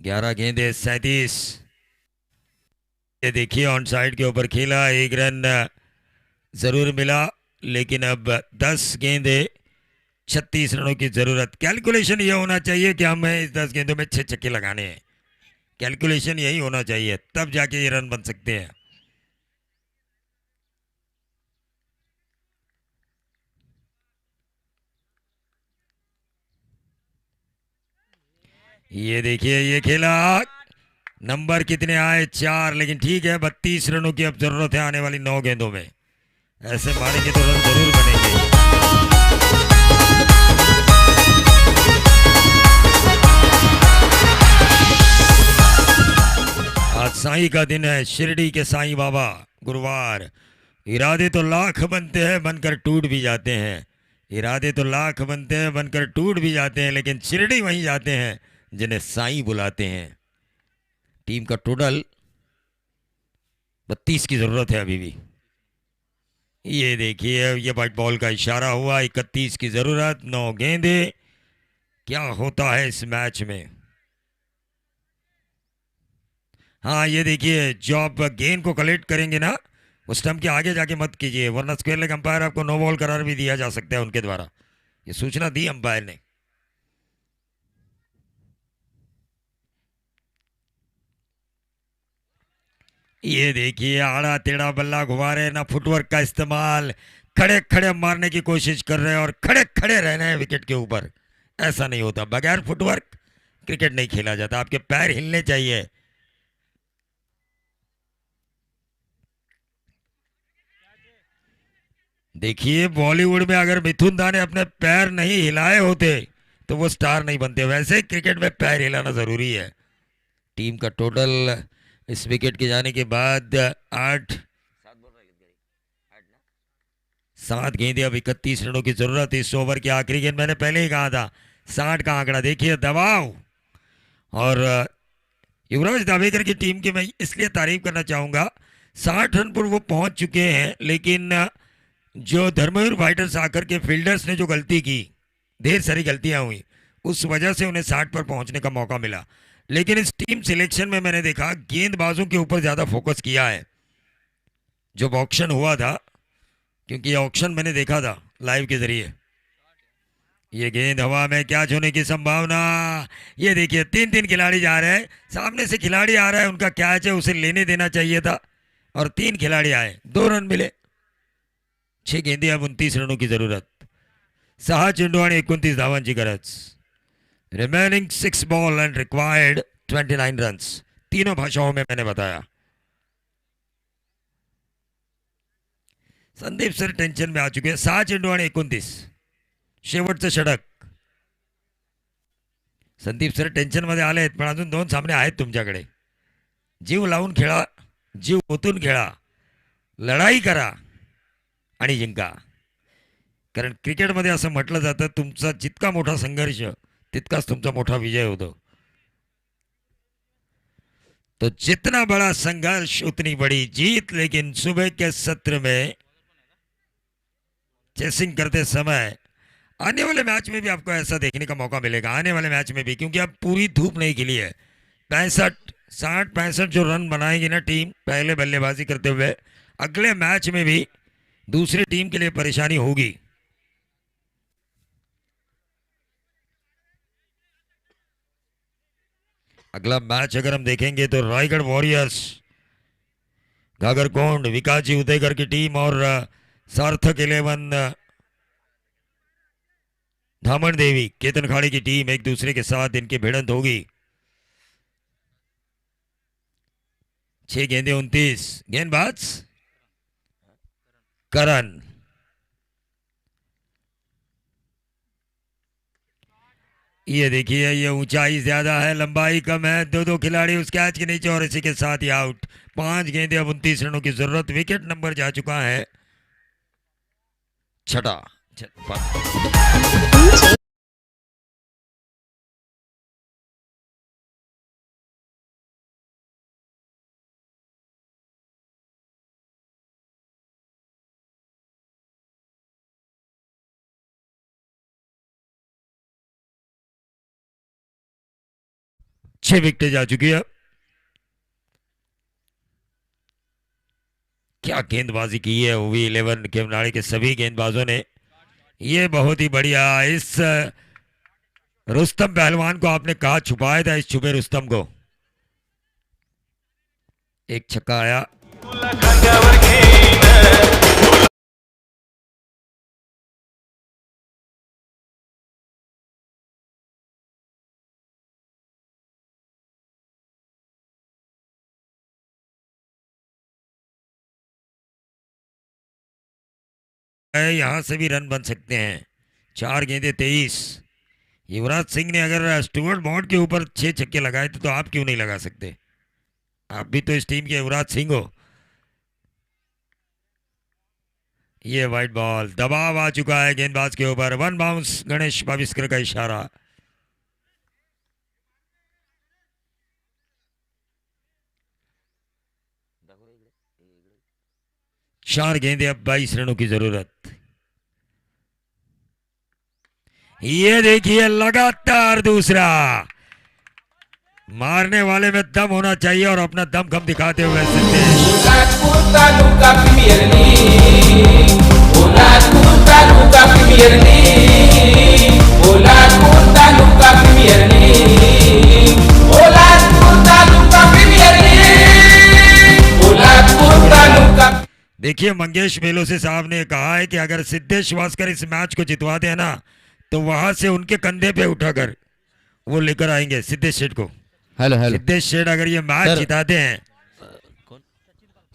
11 गेंदे 37। ये देखिए ऑन साइड के ऊपर खेला, 1 रन जरूर मिला। लेकिन अब 10 गेंदे 36 रनों की जरूरत। कैलकुलेशन यह होना चाहिए कि हमें इस 10 गेंदों में 6 छक्के लगाने हैं। कैलकुलेशन यही होना चाहिए, तब जाके ये रन बन सकते हैं। ये देखिए ये खेला, नंबर कितने आए 4, लेकिन ठीक है 32 रनों की अब जरूरत है आने वाली 9 गेंदों में। ऐसे मारेंगे तो रन जरूर बनेंगे। आज साईं का दिन है, शिरडी के साईं बाबा। गुरुवार, इरादे तो लाख बनते हैं बनकर टूट भी जाते हैं, इरादे तो लाख बनते हैं बनकर टूट भी जाते हैं, लेकिन शिरडी वहीं जाते हैं जिन्हें साईं बुलाते हैं। टीम का टोटल 32 की जरूरत है अभी भी। ये देखिए ये व्हाइट बॉल का इशारा हुआ, 31 की जरूरत, 9 गेंदे। क्या होता है इस मैच में? हाँ ये देखिए, जो आप गेंद को कलेक्ट करेंगे ना, उस स्टंप के आगे जाके मत कीजिए, वरना स्क्वायर लेग अंपायर आपको नो बॉल करार भी दिया जा सकता है उनके द्वारा। ये सूचना दी अंपायर ने। ये देखिए आड़ा टेढ़ा बल्ला घुमारे, ना फुटवर्क का इस्तेमाल, खड़े खड़े मारने की कोशिश कर रहे हैं और खड़े खड़े रहना है विकेट के ऊपर। ऐसा नहीं होता, बगैर फुटवर्क क्रिकेट नहीं खेला जाता, आपके पैर हिलने चाहिए। देखिए बॉलीवुड में अगर मिथुन दा ने अपने पैर नहीं हिलाए होते तो वो स्टार नहीं बनते, वैसे क्रिकेट में पैर हिलाना जरूरी है। टीम का टोटल इस विकेट के जाने के बाद 7 गेंदे, अब 31 रनों की जरूरत है। इस ओवर की आखिरी गेंद, मैंने पहले ही कहा था 60 का आंकड़ा, देखिए दबाव। और युवराज दावेकर की टीम की मैं इसलिए तारीफ करना चाहूंगा, 60 रन पर वो पहुंच चुके हैं, लेकिन जो धर्मवीर फाइटर्स आकर के फील्डर्स ने जो गलती की, ढेर सारी गलतियां हुई, उस वजह से उन्हें 60 पर पहुंचने का मौका मिला। लेकिन इस टीम सिलेक्शन में मैंने देखा गेंदबाजों के ऊपर ज्यादा फोकस किया है। जब ऑक्शन हुआ था, क्योंकि ये ऑक्शन मैंने देखा था लाइव के जरिए, ये गेंद हवा में, क्या छूने की संभावना। ये देखिए 3 खिलाड़ी जा रहे हैं, सामने से खिलाड़ी आ रहा है, उनका कैच है, उसे लेने देना चाहिए था, और 3 खिलाड़ी आए, 2 रन मिले। 6 गेंदे, अब 29 रनों की जरूरत, 6 चेंडू आणि 29 धावांची गरज। Remaining 6 ball and required 29 runs. तीनों भाषाओं में मैंने बताया। संदीप सर टेंशन में आ चुके हैं। 6 चेंडू आणि 29, शेवटचं षटक। संदीप सर टेन्शन मध्ये आले आहेत, पण अजून 2 सामने आहेत तुमच्याकडे। जीव लावून खेळा, जीव ओतून खेळा, लढाई करा आणि जिंका। कारण क्रिकेटमध्ये असं म्हटलं जातं, तुमचा जितका मोठा संघर्ष तितकाच तुमचा मोठा विजय होतो। तो जितना बड़ा संघर्ष उतनी बड़ी जीत। लेकिन सुबह के सत्र में चेसिंग करते समय आने वाले मैच में भी आपको ऐसा देखने का मौका मिलेगा, आने वाले मैच में भी, क्योंकि अब पूरी धूप नहीं खिली है। 65 जो रन बनाएगी ना टीम पहले बल्लेबाजी करते हुए, अगले मैच में भी दूसरी टीम के लिए परेशानी होगी। अगला मैच अगर हम देखेंगे तो रायगढ़ वॉरियर्स, घाघरकोंड, विकासजी उदयकर की टीम और सार्थक 11 धामन देवी केतन खाड़ी की टीम, एक दूसरे के साथ इनकी भिड़ंत होगी। 6 गेंदे 29, गेंदबाज करण। ये देखिए ये ऊंचाई ज्यादा है, लंबाई कम है, 2 खिलाड़ी उस कैच के नीचे और इसी के साथ ही आउट। 5 गेंदे, अब 29 रनों की जरूरत। विकेट नंबर जा चुका है 6। छह विकेटें जा चुकी है। क्या गेंदबाजी की है, वो भी 11 केवनाड़ी के सभी गेंदबाजों ने। ये बहुत ही बढ़िया। इस रुस्तम पहलवान को आपने कहा छुपाया था, इस छुपे रुस्तम को। एक छक्का आया। यहाँ से भी रन बन सकते हैं। 4 गेंदे 23। युवराज सिंह ने अगर स्टुअर्ट बॉन्ड के ऊपर 6 छक्के लगाए थे तो आप क्यों नहीं लगा सकते? आप भी तो इस टीम के युवराज सिंह हो। ये वाइट बॉल, दबाव आ चुका है गेंदबाज के ऊपर। 1 बाउंस, गणेश बाविस्कर का इशारा। चार गेंदे, अब 22 रनों की जरूरत। ये देखिए लगातार दूसरा। मारने वाले में दम होना चाहिए और अपना दम कम दिखाते हुए Siddhesh. Polatpur Taluka Premier League. Polatpur Taluka Premier League. Polatpur Taluka Premier League. Polatpur Taluka Premier League. Polatpur Taluka. देखिए मंगेश मेलोसे साहब ने कहा है कि अगर सिद्धेश वास्कर इस मैच को जितवा दे ना तो वहां से उनके कंधे पे उठाकर वो लेकर आएंगे सिद्धेश शेठ को। हॅलो हॅलो सिद्धेश शेठ अगर ये मैच सर. जिताते हैं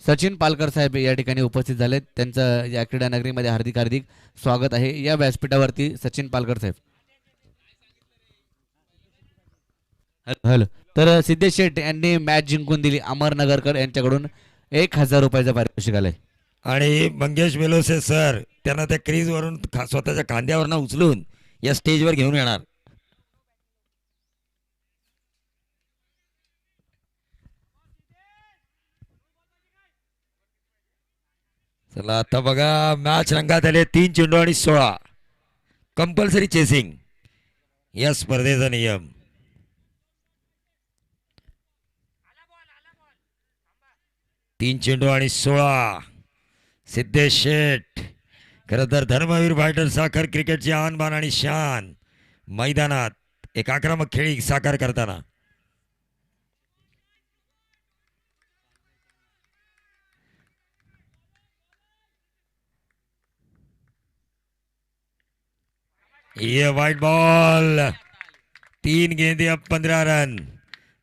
सचिन पालकर साहेब या ठिकाणी उपस्थित झालेत. त्यांचं या क्रीडा नगरीमध्ये हार्दिक हार्दिक स्वागत आहे. या व्यासपीठावरती सचिन पालकर साहेब. हॅलो. तर सिद्धेश शेठ यांनी मॅच जिंकून दिली. अमर नगरकर यांच्याकडून 1000 रुपयाचं पारितोषिक आलंय. आणि मंगेश मेलोसे सर त्यांना त्या क्रीज वरून स्वतःच्या खांद्यावरनं उचलून या स्टेजवर घेऊन येणार. चला आता बघा मॅच रंगात आले. 3 चेंडू आणि 16. कंपल्सरी चेसिंग या स्पर्धेचा नियम. तीन चेंडू आणि 16. सिद्धेश शेठ खरं तर धर्मवीर फायटर साखर क्रिकेटची आणबाण आणि शान मैदानात एक आक्रमक खेळी साकार करताना. ये वाइट बॉल. 3 गेंदे, अब 15 रन.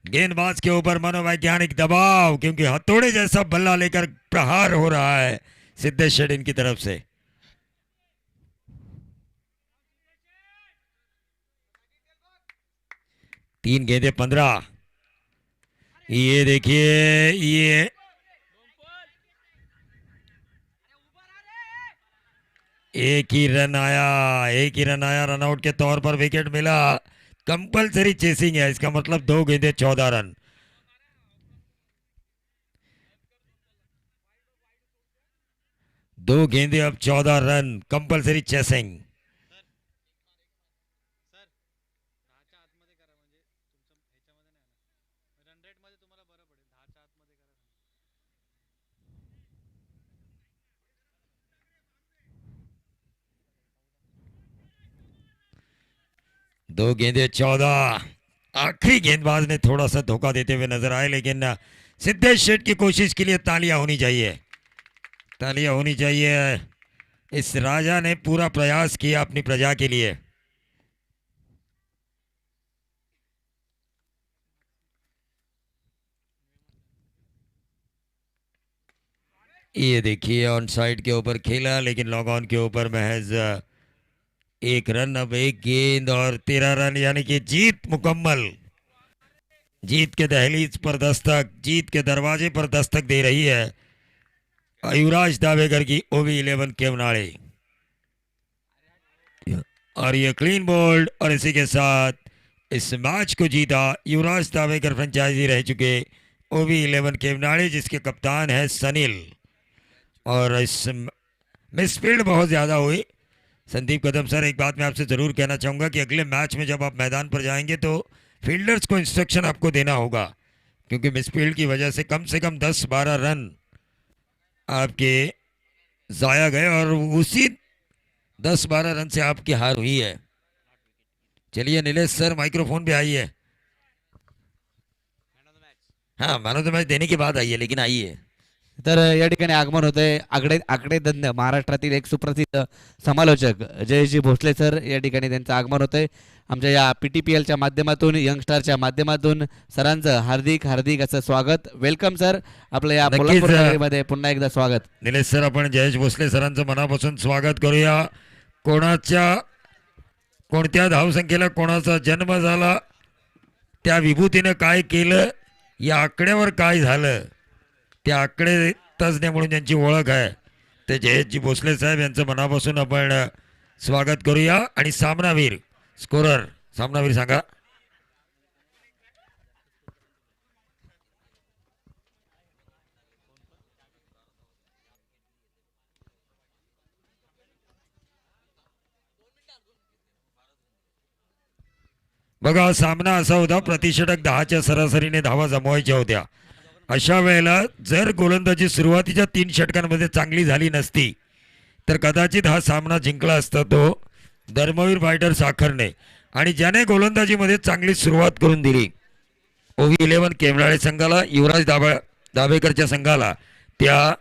गेंदबाज के ऊपर मनोवैज्ञानिक दबाव, क्योंकि हथौड़े जैसा बल्ला लेकर प्रहार हो रहा है सिद्धेश शेठ इनकी तरफ से. तीन गेंदे 15. ये देखिए ये एक ही रन आया. रनआउट के तौर पर विकेट मिला. कंपल्सरी चेसिंग है, इसका मतलब 2 गेंदे 14 रन. दो गेंदे अब 14 रन. Compulsory chasing. दो गेंदे 14. आखिरी गेंदबाज ने थोड़ा सा धोखा देते हुए नजर आए, लेकिन सिद्धेश शेठ की कोशिश के लिए तालियां होनी चाहिए. तालियां होनी चाहिए. इस राजा ने पूरा प्रयास किया अपनी प्रजा के लिए. ये देखिए ऑन साइड के ऊपर खेला, लेकिन लॉग ऑन के ऊपर महज 1 रन. अब 1 गेंद और 13 रन, यानी कि जीत मुकम्मल. जीत के दहलीज पर दस्तक, जीत के दरवाजे पर दस्तक दे रही है युवराज दावेकर की ओवी 11 केवनाड़े. और ये क्लीन बोल्ड, और इसी के साथ इस मैच को जीता युवराज दावेकर फ्रेंचाइजी रह चुके ओवी 11 केवनाड़े, जिसके कप्तान है सनील. और इस मिसफील्ड बहुत ज़्यादा हुई. संदीप कदम सर, एक बात मैं आपसे ज़रूर कहना चाहूँगा कि अगले मैच में जब आप मैदान पर जाएंगे तो फील्डर्स को इंस्ट्रक्शन आपको देना होगा, क्योंकि मिसफील्ड की वजह से कम 10-12 रन आपके ज़ाया गए और उसी 10-12 रन से आपकी हार हुई है. चलिए नीलेश सर माइक्रोफोन पे आइए. हाँ मैन ऑफ द मैच देने के बाद आइए, लेकिन आइए. तर या ठिकाणी आगमन होतंय आकडे दंड महाराष्ट्रातील एक सुप्रसिद्ध समालोचक जयेशजी भोसले सर या ठिकाणी त्यांचं आगमन होतंय आमच्या या PTPLच्या माध्यमातून यंगस्टारच्या माध्यमातून सरांचं हार्दिक हार्दिक असं स्वागत वेलकम सर आपलं या नक्कीच, कोल्हापूर नगरीमध्ये पुन्हा एकदा स्वागत. निलेश सर आपण जयेश भोसले सरांचं मनापासून स्वागत करूया. कोणत्या धावसंख्येला कोणाचा जन्म झाला, त्या विभूतीनं काय केलं, या आकड्यावर काय झालं, त्या आकडे तज्ज्ञ म्हणून ज्यांची ओळख आहे ते जयेशजी भोसले साहेब यांचं मनापासून आपण स्वागत करूया. आणि सामनावीर स्कोरर सामनावीर सांगा. बघा सामना असा होता, प्रतिषटक 10च्या सरासरीने धावा जमवायच्या होत्या. अशा वेळेला जर गोलंदाजी सुरुवातीच्या 3 षटकांमध्ये चांगली झाली नसती तर कदाचित हा सामना जिंकला असता तो धर्मवीर फायटर साखरने. आणि ज्याने गोलंदाजीमध्ये चांगली सुरुवात करून दिली OV11 केमराळे संघाला, युवराज दाभेकरच्या संघाला, त्या